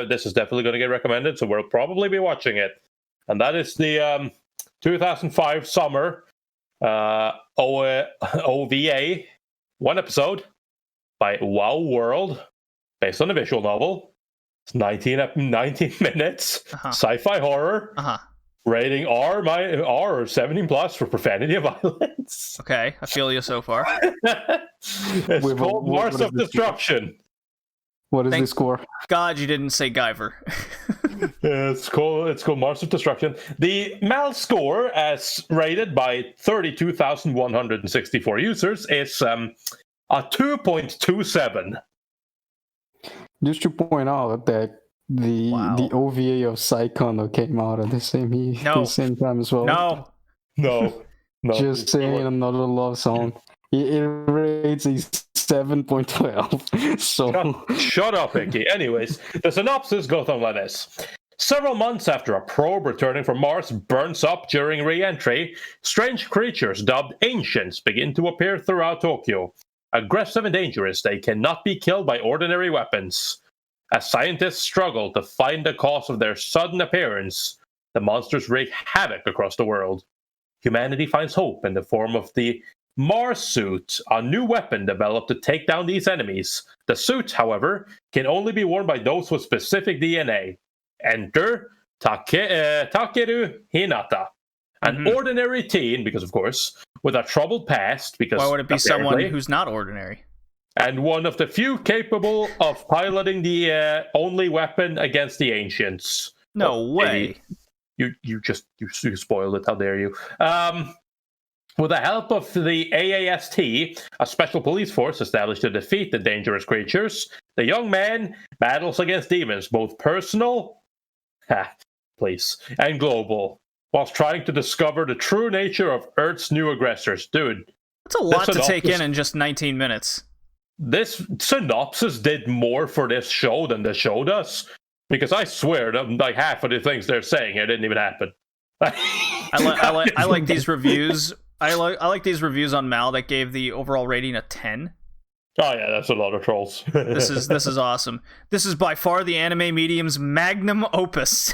this is definitely going to get recommended, so we'll probably be watching it. And that is the 2005 summer OVA, one episode by WoW World, based on a visual novel. It's 19 minutes, sci-fi horror. Rating R 17 plus for profanity and violence. Okay, I feel you so far. It's called Mars of Destruction. What is the score? God, you didn't say Guyver. It's called Mars of Destruction. The MAL score, as rated by 32,164 users, is a 2.27. Just to point out that the OVA of Saikano came out at the same time as well. No. Just saying, another love song. It rates a 7.12. So shut up, Icky. Anyways, the synopsis goes on like this. Several months after a probe returning from Mars burns up during re-entry, strange creatures dubbed Ancients begin to appear throughout Tokyo. Aggressive and dangerous, they cannot be killed by ordinary weapons. As scientists struggle to find the cause of their sudden appearance, the monsters wreak havoc across the world. Humanity finds hope in the form of the Mars suit, a new weapon developed to take down these enemies. The suit, however, can only be worn by those with specific DNA. Enter Takeru Hinata, an ordinary teen, because of course, with a troubled past. Because why would it be someone who's not ordinary? And one of the few capable of piloting the only weapon against the ancients. No way. You spoiled it. How dare you? With the help of the AAST, a special police force established to defeat the dangerous creatures, the young man battles against demons, both personal, and global, whilst trying to discover the true nature of Earth's new aggressors. Dude, that's a lot to take in just 19 minutes. This synopsis did more for this show than the show does, because I swear that like half of the things they're saying here didn't even happen. I like these reviews. I like these reviews on Mal that gave the overall rating a 10. Oh yeah, that's a lot of trolls. This is awesome. This is by far the anime medium's magnum opus.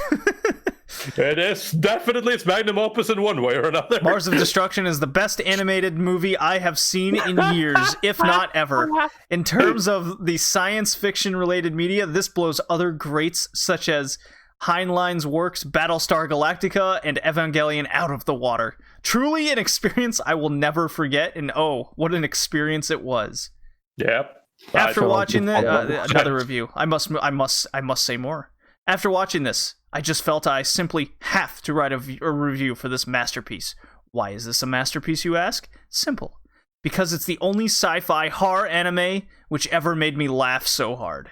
It is definitely its magnum opus in one way or another. Mars of Destruction is the best animated movie I have seen in years, if not ever. In terms of the science fiction related media, this blows other greats such as Heinlein's works Battlestar Galactica and Evangelion out of the water. Truly an experience I will never forget, and oh, what an experience it was. Yep. After watching another review, I must say more. After watching this, I just felt I simply have to write a review for this masterpiece. Why is this a masterpiece, you ask? Simple. Because it's the only sci-fi horror anime which ever made me laugh so hard.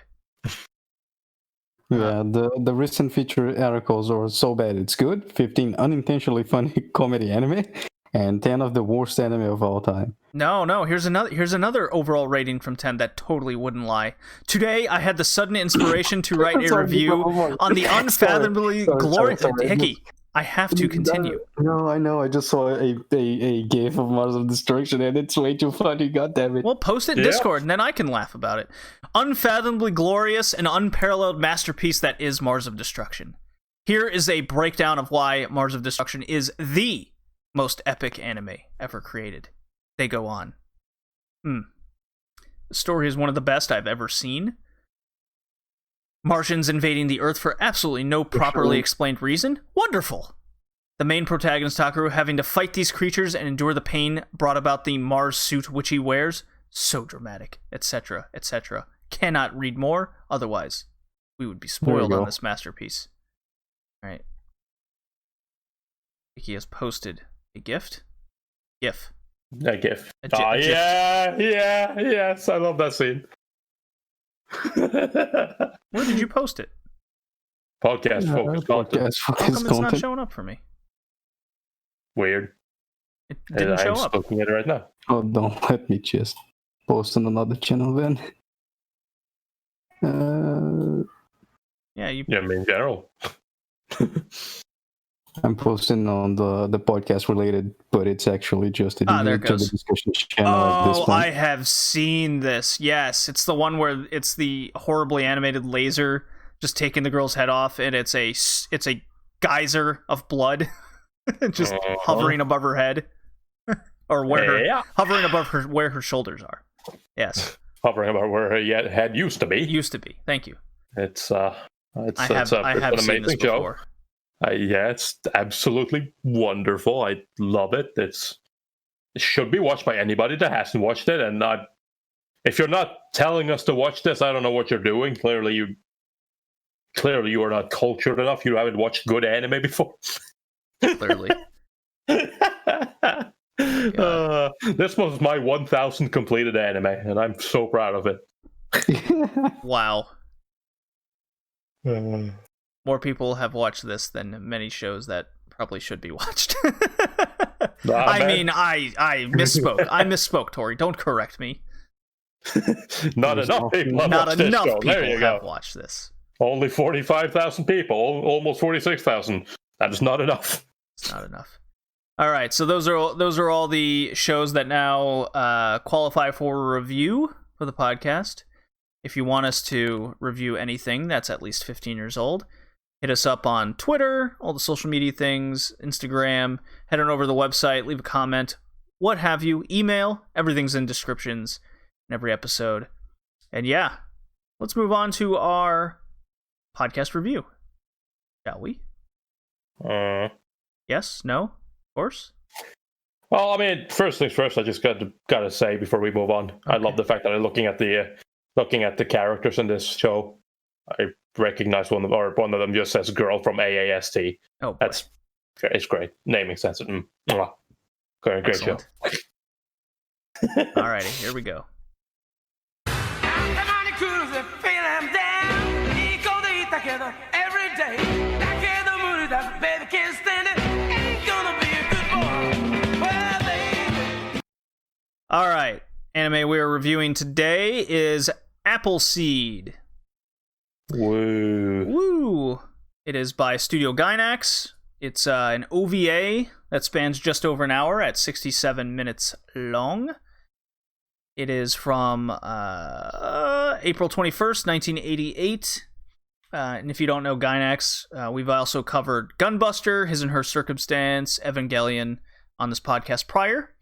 Yeah, the recent feature articles are so bad it's good. 15 unintentionally funny comedy anime, and 10 of the worst anime of all time. No, here's another overall rating from 10 that totally wouldn't lie. Today, I had the sudden inspiration to write a review on the unfathomably glorious... Hickey, I have to continue. No, I know. I just saw a gif of Mars of Destruction, and it's way too funny. God damn it. Well, post it in Discord, and then I can laugh about it. Unfathomably glorious and unparalleled masterpiece that is Mars of Destruction. Here is a breakdown of why Mars of Destruction is the most epic anime ever created. They go on. The story is one of the best I've ever seen. Martians invading the Earth for absolutely no properly explained reason? Wonderful! The main protagonist, Takeru, having to fight these creatures and endure the pain brought about the Mars suit which he wears? So dramatic, etc., etc. Cannot read more, otherwise we would be spoiled on this masterpiece. Alright. He has posted a GIF. A GIF. Yes, I love that scene. Where did you post it? Podcast focus content. How come it's not showing up for me? Weird. It didn't show up. I'm looking at it right now. Oh, don't let me just post on another channel then. Yeah, in general. I'm posting on the podcast related, but it's actually just a there it goes. The discussion channel at this point. I have seen this. Yes, it's the one where it's the horribly animated laser just taking the girl's head off, and it's a geyser of blood just hovering above her head, or hovering above her where her shoulders are. Yes, hovering above where her head used to be. Used to be. Thank you. It's I have an seen amazing this before. show. It's absolutely wonderful. I love it. It should be watched by anybody that hasn't watched it. And if you're not telling us to watch this, I don't know what you're doing. Clearly you are not cultured enough. You haven't watched good anime before. Clearly. This was my 1,000 completed anime, and I'm so proud of it. Wow. More people have watched this than many shows that probably should be watched. I misspoke. I misspoke, Tori. Don't correct me. Not enough people have watched this. Only 45,000 people, almost 46,000. That is not enough. It's not enough. All right, so those are all the shows that now qualify for a review for the podcast. If you want us to review anything that's at least 15 years old, Hit us up on Twitter, all the social media things, Instagram. Head on over to the website, leave a comment, what have you. Email, everything's in descriptions in every episode. And yeah, let's move on to our podcast review, shall we? Yes? No? Of course? Well, I mean, first things first. I just gotta say before we move on, I love the fact that I'm looking at the characters in this show. I recognize one of them just says "girl" from AAST. Oh, boy. It's great. Naming sense. Great show. Alrighty, here we go. Alright, anime we are reviewing today is Appleseed. Woo! It is by Studio Gainax. It's an OVA that spans just over an hour at 67 minutes long. It is from April 21st, 1988. And if you don't know Gainax, we've also covered Gunbuster, His and Her Circumstance, Evangelion on this podcast prior.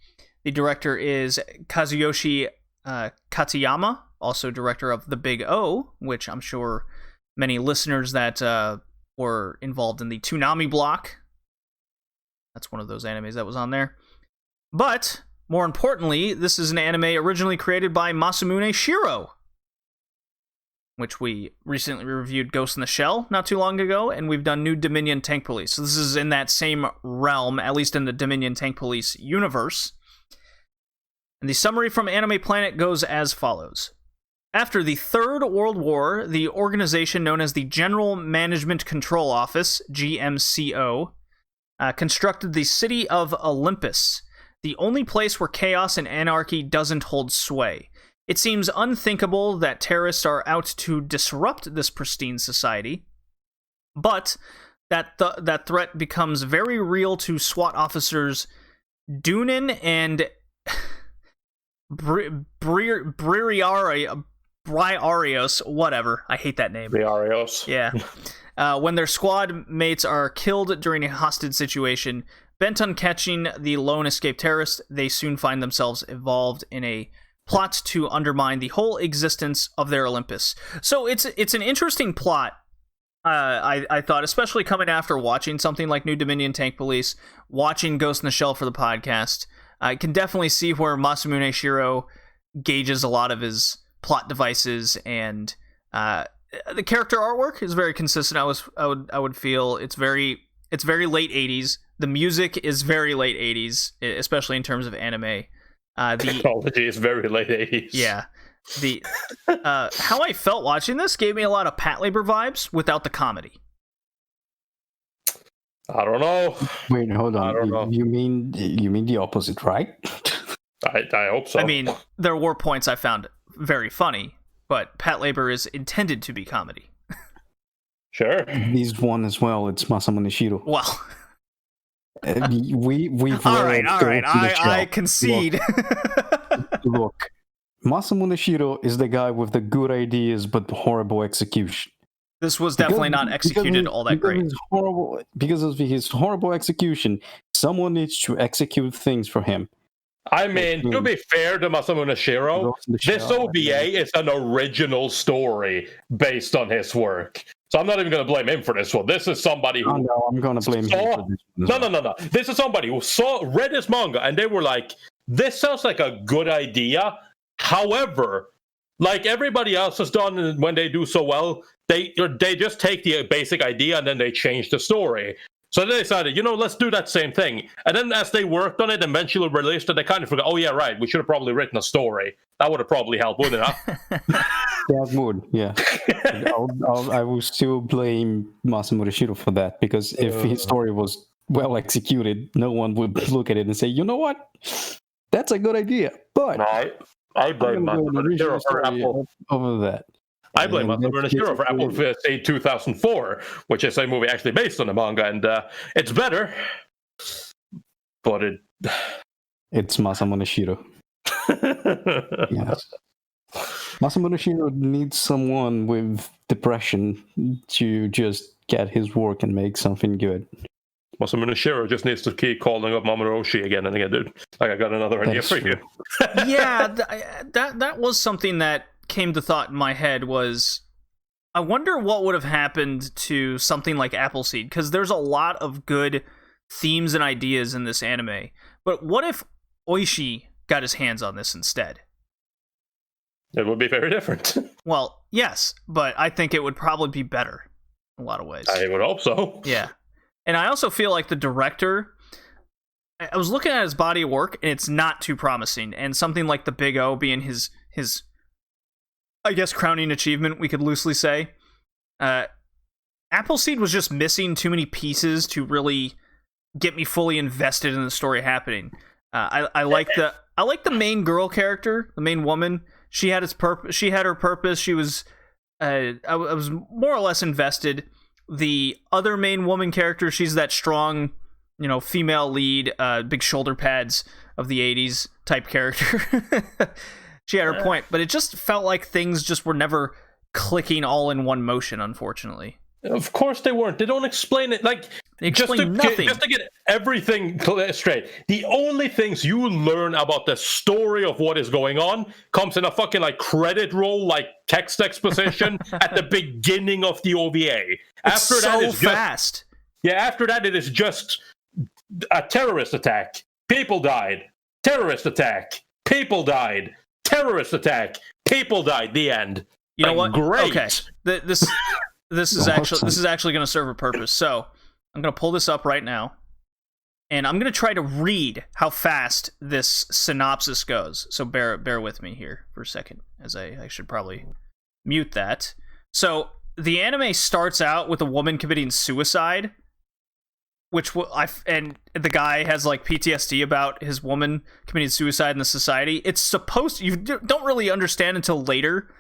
The director is Kazuyoshi Katayama, also director of The Big O, which I'm sure many listeners that were involved in the Toonami block. That's one of those animes that was on there. But, more importantly, this is an anime originally created by Masamune Shirow, which we recently reviewed Ghost in the Shell not too long ago, and we've done New Dominion Tank Police. So this is in that same realm, at least in the Dominion Tank Police universe. And the summary from Anime Planet goes as follows. After the Third World War, the organization known as the General Management Control Office, GMCO, constructed the city of Olympus, the only place where chaos and anarchy doesn't hold sway. It seems unthinkable that terrorists are out to disrupt this pristine society, but that threat becomes very real to SWAT officers Doonan and Briarios, whatever. I hate that name. Briarios. Yeah. When their squad mates are killed during a hostage situation, bent on catching the lone escape terrorist, they soon find themselves involved in a plot to undermine the whole existence of their Olympus. So it's an interesting plot. I thought, especially coming after watching something like New Dominion Tank Police, watching Ghost in the Shell for the podcast. I can definitely see where Masamune Shirow gauges a lot of his plot devices, and the character artwork is very consistent. I would feel it's very late 80s. The music is very late 80s, especially in terms of anime. The technology is very late 80s. Yeah. The how I felt watching this gave me a lot of Patlabor vibes without the comedy. I don't know. Wait, hold on. I don't know. You mean the opposite, right? I hope so. I mean, there were points I found very funny, but Patlabor is intended to be comedy. Sure. This one as well. It's Masamune Shirow. Well, we've all right. I concede. Look, Masamune Shirow is the guy with the good ideas but horrible execution. This was definitely not executed all that great. Because of his horrible execution, someone needs to execute things for him. I mean, to be fair to Masamune Shirow, this OVA is an original story based on his work. So I'm not even going to blame him for this one. This is somebody who... Oh, no, I'm going to blame him for this one. No. This is somebody who read this manga, and they were like, this sounds like a good idea. However, like everybody else has done when they do so well, they just take the basic idea and then they change the story. So they decided, let's do that same thing. And then as they worked on it and eventually released it, they kind of forgot, oh yeah, right, we should have probably written a story. That would have probably helped, wouldn't it? That would, yeah. I will still blame Masamune Shirow for that, because if his story was well executed, no one would look at it and say, you know what? That's a good idea. But I blame Masamune Shirow for Apple. Over that. I blame Masamune Shirow for Appleseed 2004, which is a movie actually based on the manga, and it's better, but it's Masamune Shirow. Yes. Masamune Shirow needs someone with depression to just get his work and make something good. Masamune Shirow just needs to keep calling up Mamoru again and again, dude. Like, I got another idea for you. Yeah, that was something that came to thought in my head was, I wonder what would have happened to something like Appleseed, because there's a lot of good themes and ideas in this anime. But what if Oishi got his hands on this instead? It would be very different. Well, yes, but I think it would probably be better in a lot of ways. I would hope so. Yeah. And I also feel like the director, I was looking at his body of work, and it's not too promising. And something like the Big O being his I guess, crowning achievement, we could loosely say. Appleseed was just missing too many pieces to really get me fully invested in the story happening. I like the main girl character, the main woman. She had She had her purpose. She was. I was more or less invested. The other main woman character, she's that strong, female lead, big shoulder pads of the 80s type character. She had her point, but it just felt like things just were never clicking all in one motion, unfortunately. Of course they weren't. They don't explain it. Like, they explain nothing. Just to get everything straight, the only things you learn about the story of what is going on comes in a fucking credit roll, text exposition at the beginning of the OVA. After that, it's so fast. After that, it is just a terrorist attack. People died. Terrorist attack. People died. Terrorist attack. People died. The end. You know what? Great. Okay. This is actually going to serve a purpose. So I'm going to pull this up right now, and I'm going to try to read how fast this synopsis goes. So bear with me here for a second, as I should probably mute that. So the anime starts out with a woman committing suicide, and the guy has PTSD about his woman committing suicide in the society. It's supposed you don't really understand until later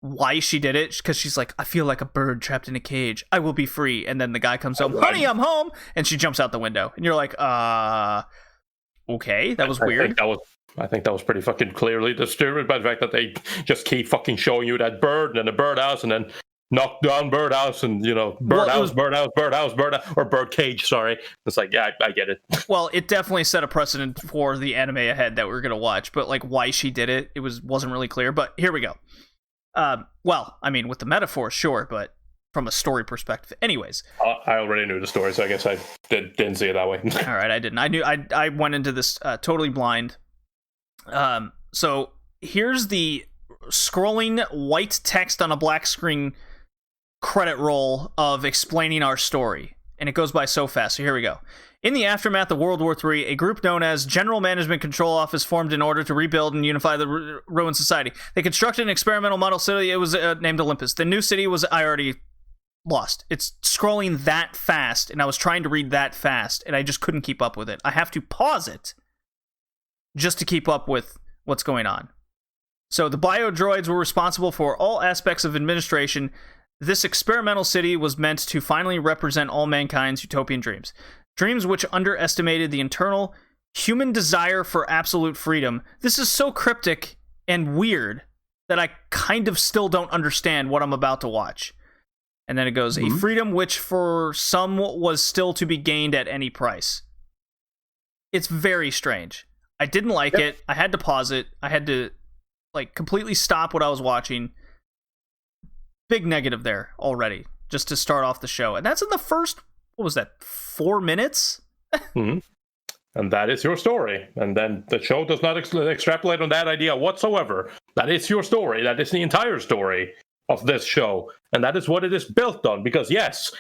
why she did it, because she's like, I feel like a bird trapped in a cage. I will be free. And then the guy comes home, honey, I'm home, and she jumps out the window, and you're like, okay, that was weird. I think that was pretty fucking clearly disturbed by the fact that they just keep fucking showing you that bird and then the birdhouse and then knock down birdhouse and birdhouse, or bird cage. Sorry, it's like, yeah, I get it. Well, it definitely set a precedent for the anime ahead that we're gonna watch, but why she did it, wasn't really clear. But here we go. Well, I mean, with the metaphor, sure, but from a story perspective, anyways. I already knew the story, so I guess I didn't see it that way. All right, I didn't. I went into this totally blind. So here's the scrolling white text on a black screen credit roll of explaining our story, and it goes by so fast. So here we go. In the aftermath of World War III, a group known as General Management Control Office formed in order to rebuild and unify the ruined society. They constructed an experimental model city. It was named Olympus. The new city was... I already lost. It's scrolling that fast, and I was trying to read that fast, and I just couldn't keep up with it. I have to pause it just to keep up with what's going on. So the biodroids were responsible for all aspects of administration. This experimental city was meant to finally represent all mankind's utopian dreams. Dreams which underestimated the internal human desire for absolute freedom. This is so cryptic and weird that I kind of still don't understand what I'm about to watch. And then it goes, a freedom which for some was still to be gained at any price. It's very strange. I didn't like it. I had to pause it. I had to completely stop what I was watching. Big negative there already, just to start off the show. And that's in the first... what was that, 4 minutes? Mm-hmm. And that is your story. And then the show does not extrapolate on that idea whatsoever. That is your story. That is the entire story of this show. And that is what it is built on. Because yes,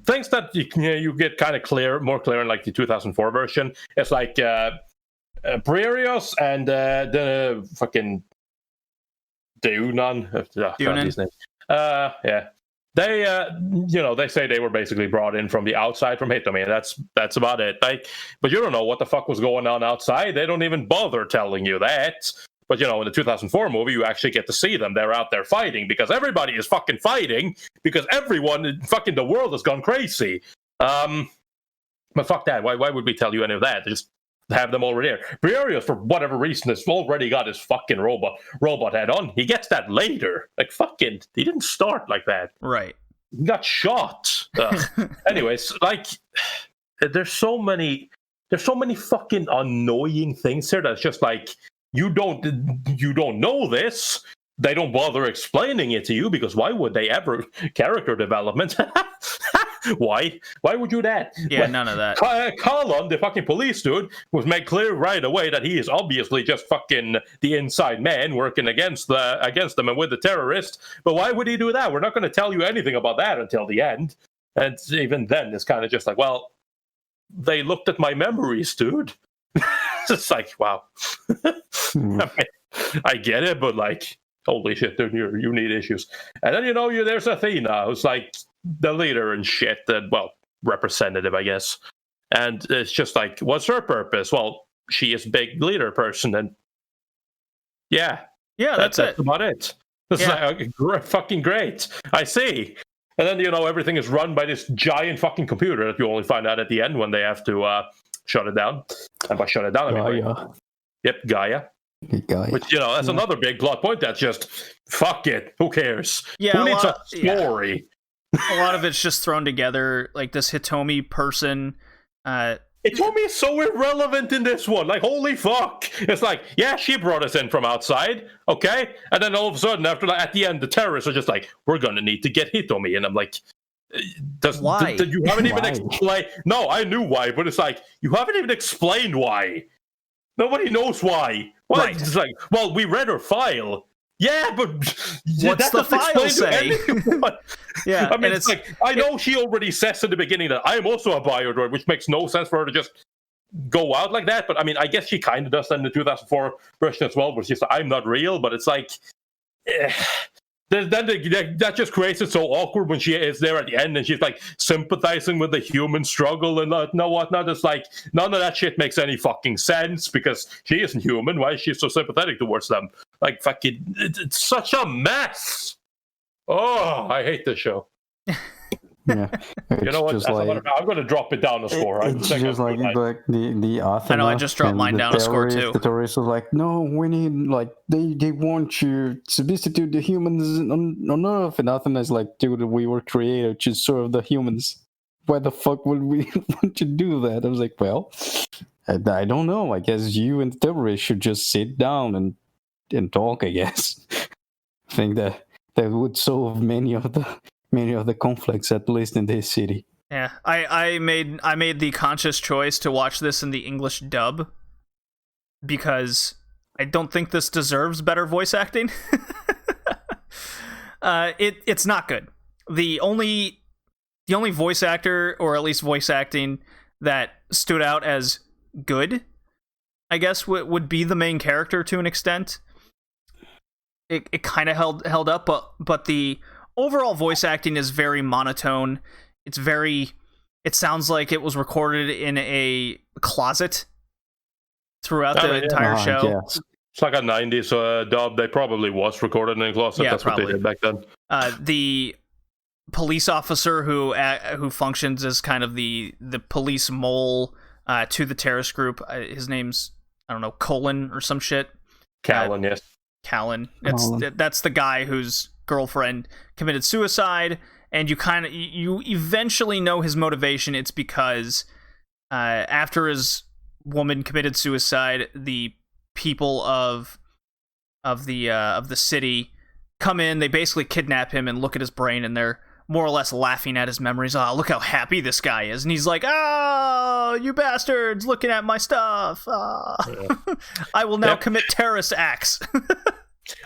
things that you get kind of more clear in the 2004 version. It's Briareos and the fucking Deunan. Yeah. They, they say they were basically brought in from the outside from Hitomi, and that's about it. But you don't know what the fuck was going on outside. They don't even bother telling you that. But, in the 2004 movie, you actually get to see them. They're out there fighting because everybody is fucking fighting because everyone, fucking the world has gone crazy. But fuck that. Why would we tell you any of that? Just have them already there. Briareos, for whatever reason, has already got his fucking robot head on. He gets that later. He didn't start like that. Right. got shot. Anyways, like there's so many fucking annoying things here that's just like you don't know this. They don't bother explaining it to you because why would they ever? Character development. Why would you do that? Yeah, none of that. Colin, the fucking police dude, was made clear right away that he is obviously just fucking the inside man working against them and with the terrorist. But why would he do that? We're not going to tell you anything about that until the end. And even then, it's kind of just like, well, they looked at my memories, dude. It's just like, wow. I mean, I get it, but like, holy shit, dude, you need issues. And then, there's Athena, who's like the leader and shit, and, well, representative, I guess. And it's just like, what's her purpose? Well, she is big leader person, and yeah, that's it. about it. This is like, fucking great. I see. And then, everything is run by this giant fucking computer that you only find out at the end when they have to shut it down. And by shut it down, I mean, Gaia. Which, that's another big plot point. That's just, fuck it. Who cares? Yeah, who needs a story? A lot of it's just thrown together. Like this Hitomi person. Hitomi is so irrelevant in this one. Like, holy fuck. It's like, yeah, she brought us in from outside. Okay. And then all of a sudden, at the end, the terrorists are just like, we're going to need to get Hitomi. And I'm like, why? You haven't even explained. No, I knew why, but it's like, you haven't even explained why. Nobody knows why. Well, right. It's like, well, we read her file. Yeah, but what's the file say? Yeah, I mean, it's like, I know she already says in the beginning that I'm also a biodroid, which makes no sense for her to just go out like that. But I mean, I guess she kind of does that in the 2004 version as well, where she's like, I'm not real, but it's like, that just creates it so awkward when she is there at the end and she's like sympathizing with the human struggle and whatnot. It's like, none of that shit makes any fucking sense because she isn't human. Why is she so sympathetic towards them? Like, fucking, it's such a mess. Oh, I hate this show. Yeah, you know what? I'm going to drop it down a score. It's just like the author. I know. I just dropped mine down a score too. The terrorists was like, no, we need they want you to substitute the humans on Earth, and Athena's like, dude, we were created to serve the humans. Why the fuck would we want to do that? I was like, well, I don't know. I guess you and the terrorists should just sit down and talk. I guess. I think that would solve many of the conflicts, at least in this city. Yeah, I made the conscious choice to watch this in the English dub because I don't think this deserves better voice acting. It's not good. The only voice actor, or at least voice acting, that stood out as good, I guess, would be the main character to an extent. It kind of held up, but the overall voice acting is very monotone. It sounds like it was recorded in a closet throughout the entire show. Yes. It's like a 90s dub. They probably was recorded in a closet. Yeah, that's probably. What they did back then. The police officer who functions as kind of the police mole to the terrorist group, his name's, I don't know, Colin or some shit. Callan, yes. Callan. That's the guy whose girlfriend committed suicide, and you eventually know his motivation. It's because after his woman committed suicide, the people of the city come in. They basically kidnap him and look at his brain, and they're more or less laughing at his memories. Oh, look how happy this guy is. And he's like, oh, you bastards, looking at my stuff. Oh. Yeah. I will now commit terrorist acts.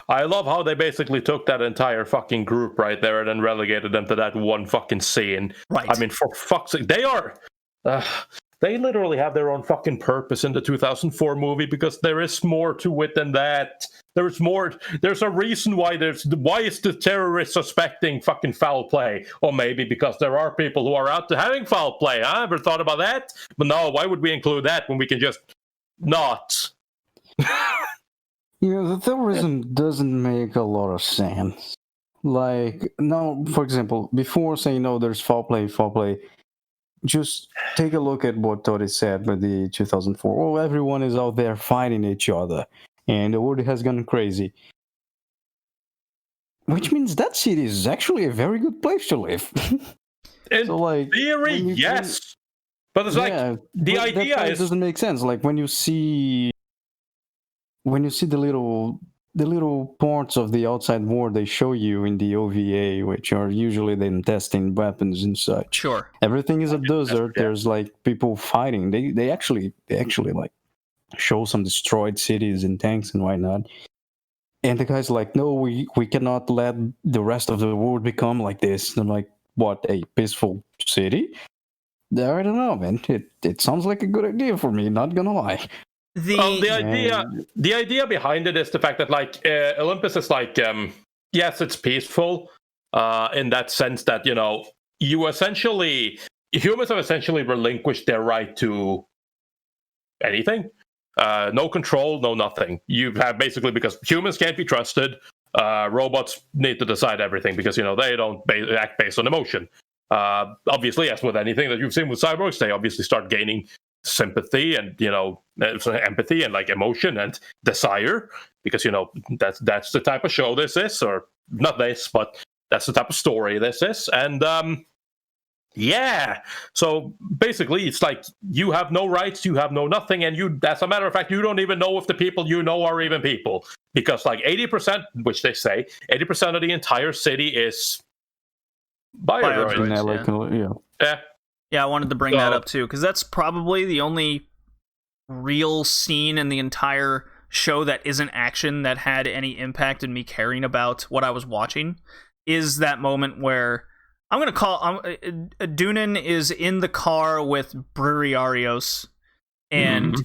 I love how they basically took that entire fucking group right there and then relegated them to that one fucking scene. Right. I mean, for fuck's sake, they literally have their own fucking purpose in the 2004 movie because there is more to it than that. There's more. There's a reason why is the terrorist suspecting fucking foul play? Or maybe because there are people who are out to having foul play. I ever thought about that? But no, why would we include that when we can just not? The terrorism doesn't make a lot of sense. Like, now, for example, before saying, no, there's foul play, just take a look at what Tori said with the 2004. Oh, everyone is out there fighting each other, and the world has gone crazy. which means that city is actually a very good place to live. In So, like, theory, yes. But it's like yeah, the but idea that is doesn't make sense. Like when you see the little parts of the outside world they show you in the OVA, which are usually them testing weapons and such. Sure. Everything is a desert. yeah. There's like people fighting. They actually like show some destroyed cities and tanks and whatnot. And the guy's like, no, we cannot let the rest of the world become like this. And I'm like, what, a peaceful city? I don't know, man. It sounds like a good idea for me, not gonna lie. The idea behind it is the fact that like Olympus is like yes, it's peaceful in that sense that humans have essentially relinquished their right to anything. No control, no nothing. You have basically, because humans can't be trusted, robots need to decide everything because they don't act based on emotion. Obviously, as with anything that you've seen with cyborgs, they obviously start gaining sympathy and empathy and like emotion and desire, because that's the type of show this is, or not this, but that's the type of story this is. And so basically it's like you have no rights, you have no nothing, and you, as a matter of fact, you don't even know if the people you know are even people, because like 80%, which they say 80% of the entire city is biodroids. Yeah, I wanted to bring that up too, because that's probably the only real scene in the entire show that isn't action that had any impact in me caring about what I was watching, is that moment where Dunan is in the car with Bruriarios, and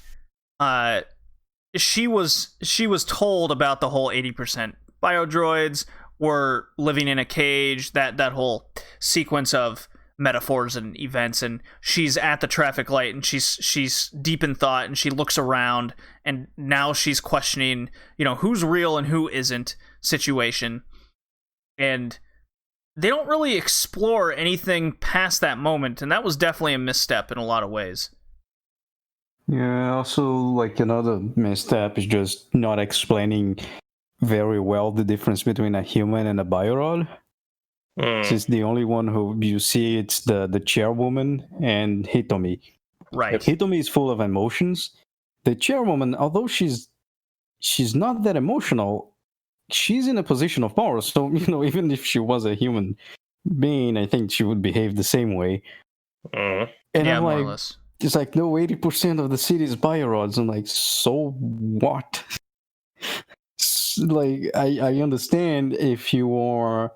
she was told about the whole 80% biodroids were living in a cage, that whole sequence of metaphors and events, and she's at the traffic light and she's deep in thought, and she looks around, and now she's questioning who's real and who isn't situation. And they don't really explore anything past that moment, and that was definitely a misstep in a lot of ways. Yeah, also like another misstep is just not explaining very well the difference between a human and a biorod. Since the only one who you see, it's the chairwoman and Hitomi. Right. Hitomi is full of emotions. The chairwoman, although she's not that emotional, she's in a position of power. So even if she was a human being, I think she would behave the same way. And yeah, I'm more like, or less. It's like, no, 80% of the city is biorods. I'm like, so what? Like, I understand if you are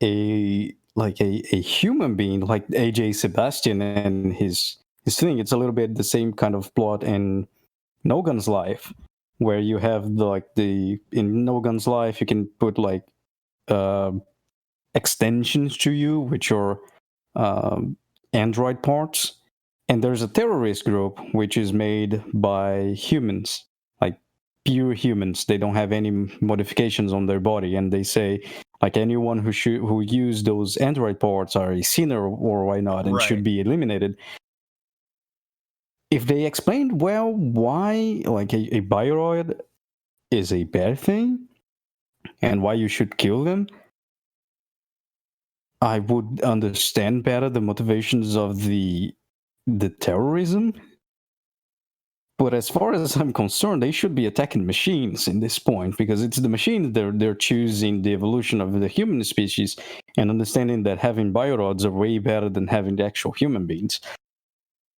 a human being like AJ Sebastian and his thing. It's a little bit the same kind of plot in No Gun's Life, where you have in No Gun's Life you can put like extensions to you, which are android parts, and there's a terrorist group which is made by humans, like pure humans. They don't have any modifications on their body, and they say like anyone who use those android parts are a sinner or why not, and should be eliminated. If they explained well why like a bioroid is a bad thing and why you should kill them, I would understand better the motivations of the terrorism. But as far as I'm concerned, they should be attacking machines in this point, because it's the machines they're choosing the evolution of the human species, and understanding that having biorods are way better than having the actual human beings.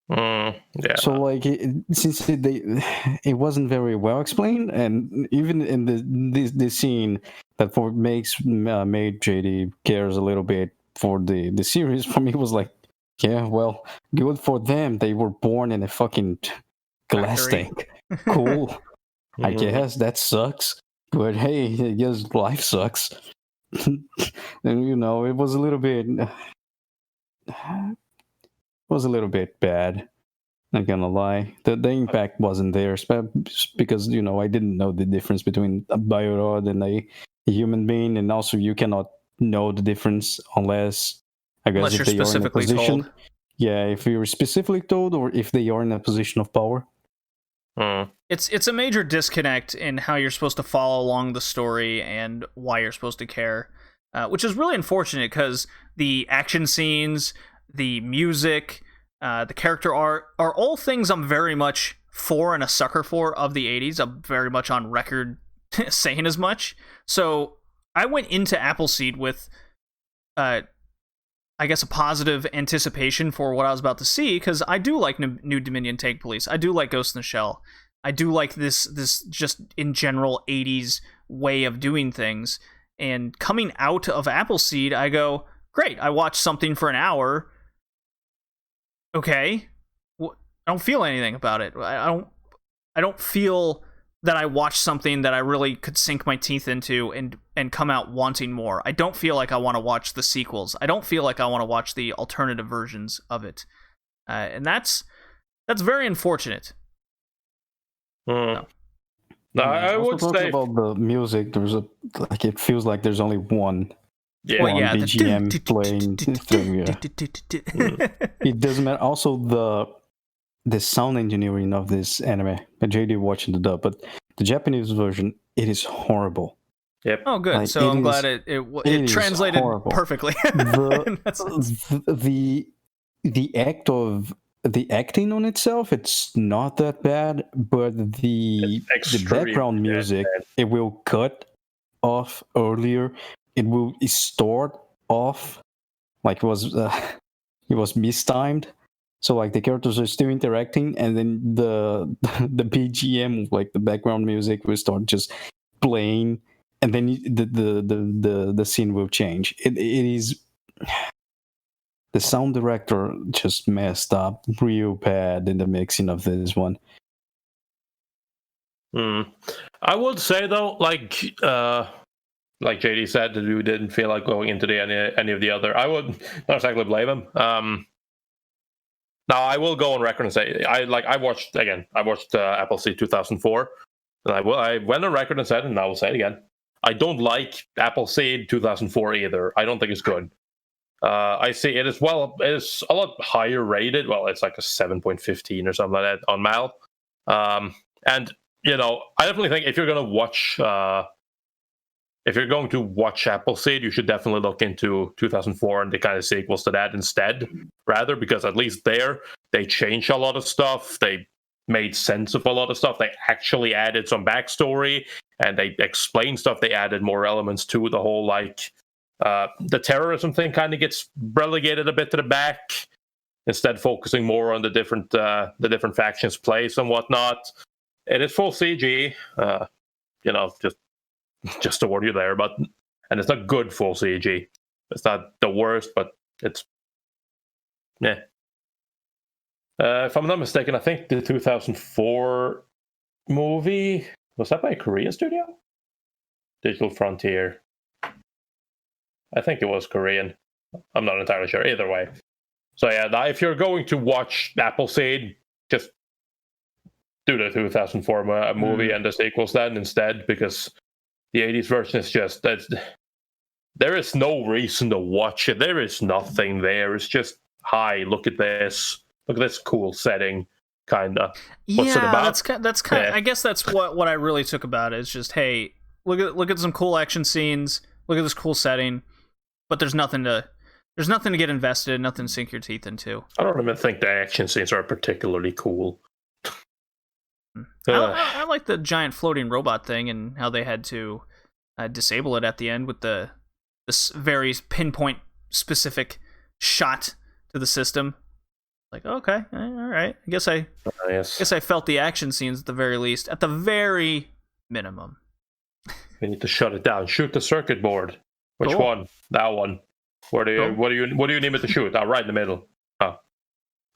So like, since it wasn't very well explained, and even in this scene that made JD cares a little bit for the series, for me was like, yeah, well, good for them. They were born in a fucking glass tank. Cool. I guess that sucks, but hey, I guess life sucks. And it was a little bit bad. Not gonna lie, the impact wasn't there, because I didn't know the difference between a biorod and a human being, and also you cannot know the difference unless if you're specifically told. Yeah, if you're specifically told, or if they are in a position of power. It's a major disconnect in how you're supposed to follow along the story and why you're supposed to care, which is really unfortunate because the action scenes, the music, the character art are all things I'm very much for and a sucker for of the 80s. I'm very much on record saying as much. So I went into Appleseed with, I guess, a positive anticipation for what I was about to see, because I do like New Dominion Tank Police. I do like Ghost in the Shell. I do like this just in general 80s way of doing things. And coming out of Appleseed, I go, great, I watched something for an hour. Okay. I don't feel anything about it. I don't feel that I watched something that I really could sink my teeth into and come out wanting more. I don't feel like I want to watch the sequels. I don't feel like I want to watch the alternative versions of it. And that's very unfortunate. No, I would say about the music. It feels like there's only one. Yeah, one BGM playing through. Yeah. It doesn't matter. Also, the sound engineering of this anime. JD watching the dub, but the Japanese version, it is horrible. Yep. Oh, good. Like, so I'm glad it translated perfectly. The act of the acting on itself, it's not that bad, but the background music, it will cut off earlier. It will start off like it was mistimed. So like the characters are still interacting, and then the BGM, like the background music, will start just playing, and then the scene will change. It is. The sound director just messed up real bad in the mixing of this one. I would say though, like JD said, that you didn't feel like going into any of the other. I would not exactly blame him. Now I will go on record and say I watched Appleseed 2004, and I went on record and said, and I will say it again, I don't like Appleseed 2004 either. I don't think it's good. I see it as well. It's a lot higher rated. Well, it's like a 7.15 or something like that on Mal. And I definitely think if you're going to watch Appleseed, you should definitely look into 2004 and the kind of sequels to that instead, rather, because at least there they changed a lot of stuff. They made sense of a lot of stuff. They actually added some backstory and they explained stuff. They added more elements to the whole the terrorism thing kind of gets relegated a bit to the back, instead focusing more on the different factions' place and whatnot. It is full CG, just to warn you there, and it's not good full CG. It's not the worst, but it's if I'm not mistaken, I think the 2004 movie was that by a Korean studio, Digital Frontier. I think it was Korean. I'm not entirely sure. Either way. So yeah, now if you're going to watch Appleseed, just do the 2004 movie and the sequels then instead, because the 80s version is just there is no reason to watch it. There is nothing there. It's just, hi, look at this cool setting, kinda. What's it about? That's kind of. I guess that's what I really took about it. It's just, hey, look at some cool action scenes. Look at this cool setting. But there's nothing to get invested in, nothing to sink your teeth into. I don't even think the action scenes are particularly cool. I like the giant floating robot thing and how they had to disable it at the end with this very pinpoint specific shot to the system. Like, okay, all right. I guess I felt the action scenes at the very least, at the very minimum. We need to shut it down. Shoot the circuit board. Which one? That one. What do you need me to shoot? Right in the middle. Oh,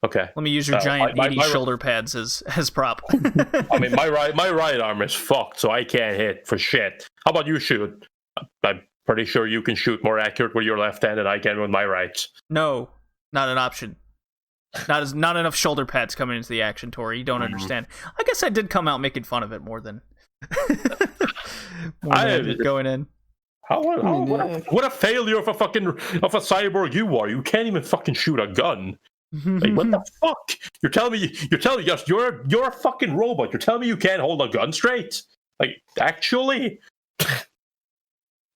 okay. Let me use your giant 80 shoulder pads as prop. I mean, my right arm is fucked, so I can't hit for shit. How about you shoot? I'm pretty sure you can shoot more accurate with your left hand than I can with my right. No, not an option. Not enough shoulder pads coming into the action, Tori. You don't understand. I guess I did come out making fun of it more than going in. What a failure of a cyborg you are. You can't even fucking shoot a gun. Like, what the fuck? You're telling me you're a fucking robot. You're telling me you can't hold a gun straight? Like, actually?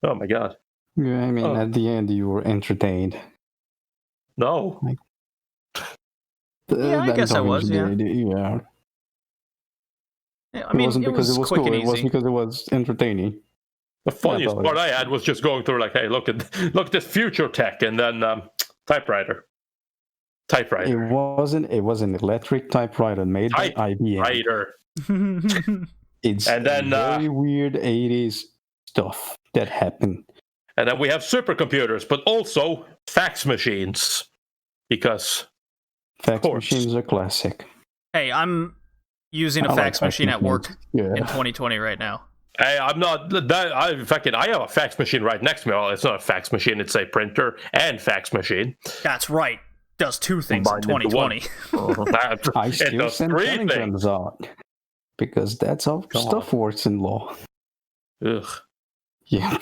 Oh my god. Yeah, I mean, at the end, you were entertained. No. Yeah, I guess I was, yeah. Yeah. I mean, it wasn't because it was quick cool. and It was easy. because it was entertaining. The funniest part I had was just going through like, hey, look at this future tech, and then typewriter. It wasn't. It was an electric typewriter made by IBM. Typewriter. It's and then very weird 80s stuff that happened. And then we have supercomputers, but also fax machines, because fax machines are classic. Hey, I'm using a fax machine at work in 2020 right now. Hey, I'm not. I have a fax machine right next to me. Well, it's not a fax machine; it's a printer and fax machine. That's right. Does two things in 2020. I still send telegrams out because that's how stuff works in law. Ugh. Yeah,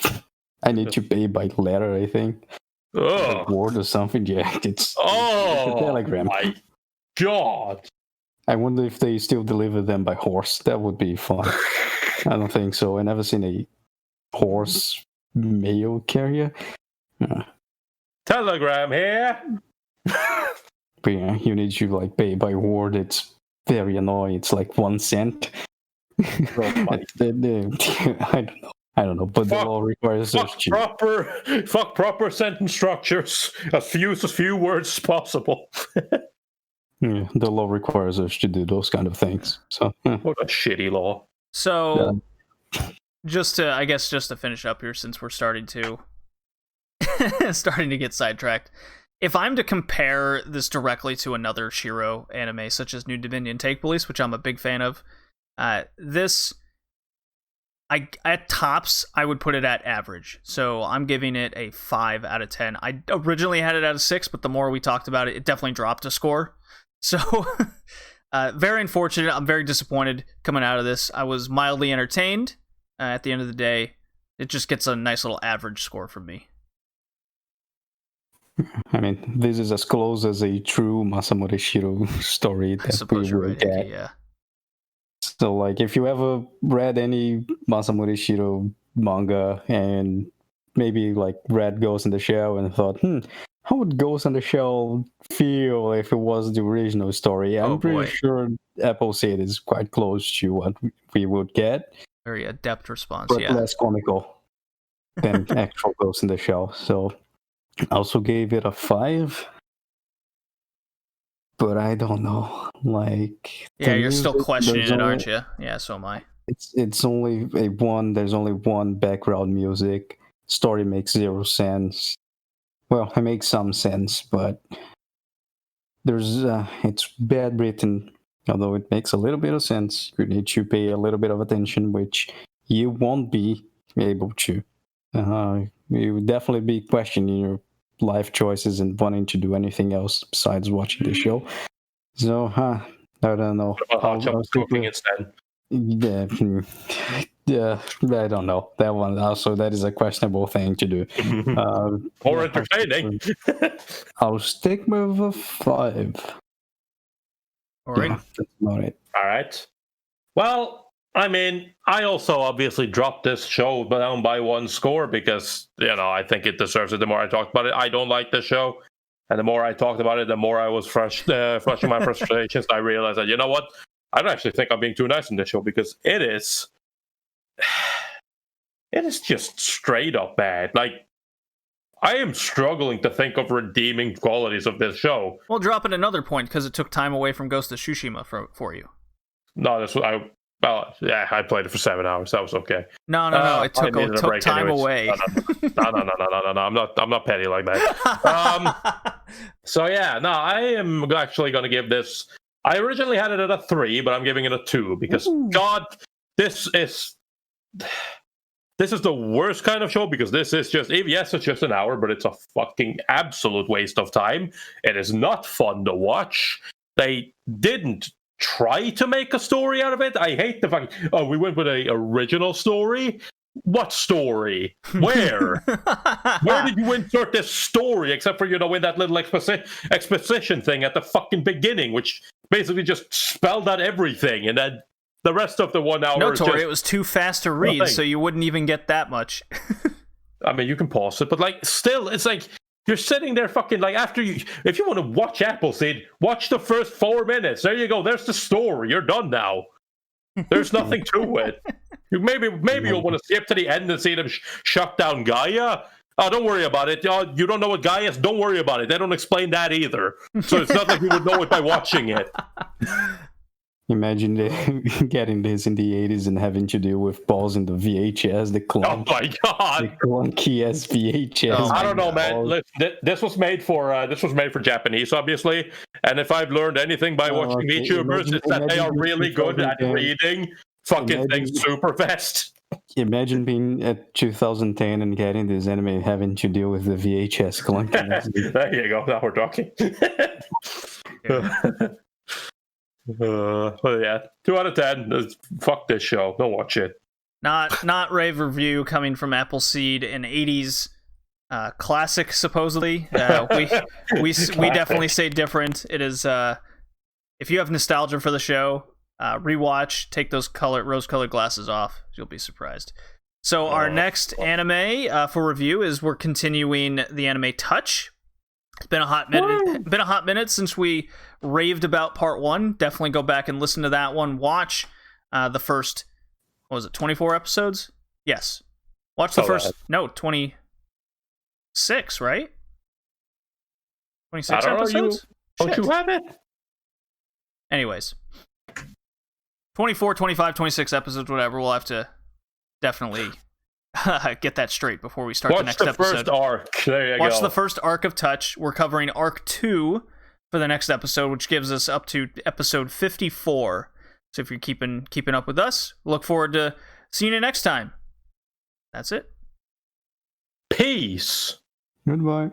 I need to pay by letter. I think. Oh. Word or something. Yeah, it's a telegram. My God. I wonder if they still deliver them by horse. That would be fun. I don't think so. I never seen a horse mail carrier. Telegram here. But yeah, you need to like pay by word. It's very annoying. It's like 1 cent. I don't know. But the law requires proper sentence structures. As few words as possible. Yeah, the law requires us to do those kind of things. So what a shitty law. So, just to finish up here, since we're starting to get sidetracked, if I'm to compare this directly to another Shirow anime, such as New Dominion Take Police, which I'm a big fan of, at tops, I would put it at average. So I'm giving it a 5 out of 10. I originally had it at a 6, but the more we talked about it, it definitely dropped a score. So, very unfortunate. I'm very disappointed coming out of this. I was mildly entertained. At the end of the day, it just gets a nice little average score from me. I mean, this is as close as a true Masamune Shirow story that we will get. Yeah. So, like, if you ever read any Masamune Shirow manga and maybe like read Ghost in the Shell and thought, how would Ghost in the Shell feel if it was the original story? I'm pretty sure Appleseed is quite close to what we would get. Very adept response, but less comical than actual Ghost in the Shell. So I also gave it a 5. But I don't know. Like, yeah, you're still questioning it, aren't you? Yeah, so am I. It's only there's only one background music. Story makes 0 sense. Well, it makes some sense, but it's bad written. Although it makes a little bit of sense, you need to pay a little bit of attention, which you won't be able to. You would definitely be questioning your life choices and wanting to do anything else besides watching the show. So, I don't know. Cooking instead. Yeah, I don't know. That one also, that is a questionable thing to do. Or entertaining. I'll stick with a 5. All right. Yeah, that's about it. All right. Well, I mean, I also obviously dropped this show down by 1 score because, I think it deserves it. The more I talked about it, I don't like this show. And the more I talked about it, the more I was flushing my frustrations. I realized that, you know what? I don't actually think I'm being too nice in this show because it is just straight up bad. Like, I am struggling to think of redeeming qualities of this show. Well, drop in another point because it took time away from Ghost of Tsushima for you. No, that's what I played it for 7 hours. That was okay. No. It took time away. No. I'm not petty like that. So yeah, no, I am actually going to give this. I originally had it at a 3, but I'm giving it a 2 because God, this is the worst kind of show because this is just, yes, it's just an hour, but it's a fucking absolute waste of time. It is not fun to watch. They didn't try to make a story out of it. I hate the fact, we went with a original story. What story? Where? Where did you insert this story? Except for, in that little exposition thing at the fucking beginning, which basically just spelled out everything, and then the rest of the 1 hour. No, Tori, it was too fast to read, so you wouldn't even get that much. I mean, you can pause it, but still, it's like you're sitting there fucking if you want to watch Appleseed, watch the first 4 minutes. There you go. There's the story. You're done now. There's nothing to it. Maybe you'll want to skip to the end and see them shut down Gaia. Oh, don't worry about it. You don't know what Gaia is? Don't worry about it. They don't explain that either. So it's not like you would know it by watching it. Imagine getting this in the 80s and having to deal with balls in the VHS, the clunky, oh my god, the clunky ass VHS. Oh, I don't know, man. Listen, this was made for Japanese, obviously. And if I've learned anything by watching VTubers, it's that they are really good at reading fucking things super fast. Imagine being at 2010 and getting this anime and having to deal with the VHS clunkiness. There you go. Now we're talking. But yeah, 2 out of 10. Fuck this show. Don't watch it. Not rave review coming from Appleseed, an 80s classic, supposedly. We definitely say different. It is if you have nostalgia for the show, rewatch, take those rose-colored glasses off. You'll be surprised. So our next anime for review is we're continuing the anime Touch. It's been a hot minute since we raved about part 1. Definitely go back and listen to that one. Watch the first, 24 episodes? Yes. Watch the first, 26, right? 26 episodes? Don't you have it? Anyways. 24, 25, 26 episodes, whatever. We'll have to definitely get that straight before we start the next episode. Watch the first arc. There you go. Watch the first arc of Touch. We're covering arc 2 for the next episode, which gives us up to episode 54. So if you're keeping up with us, look forward to seeing you next time. That's it. Peace. Goodbye.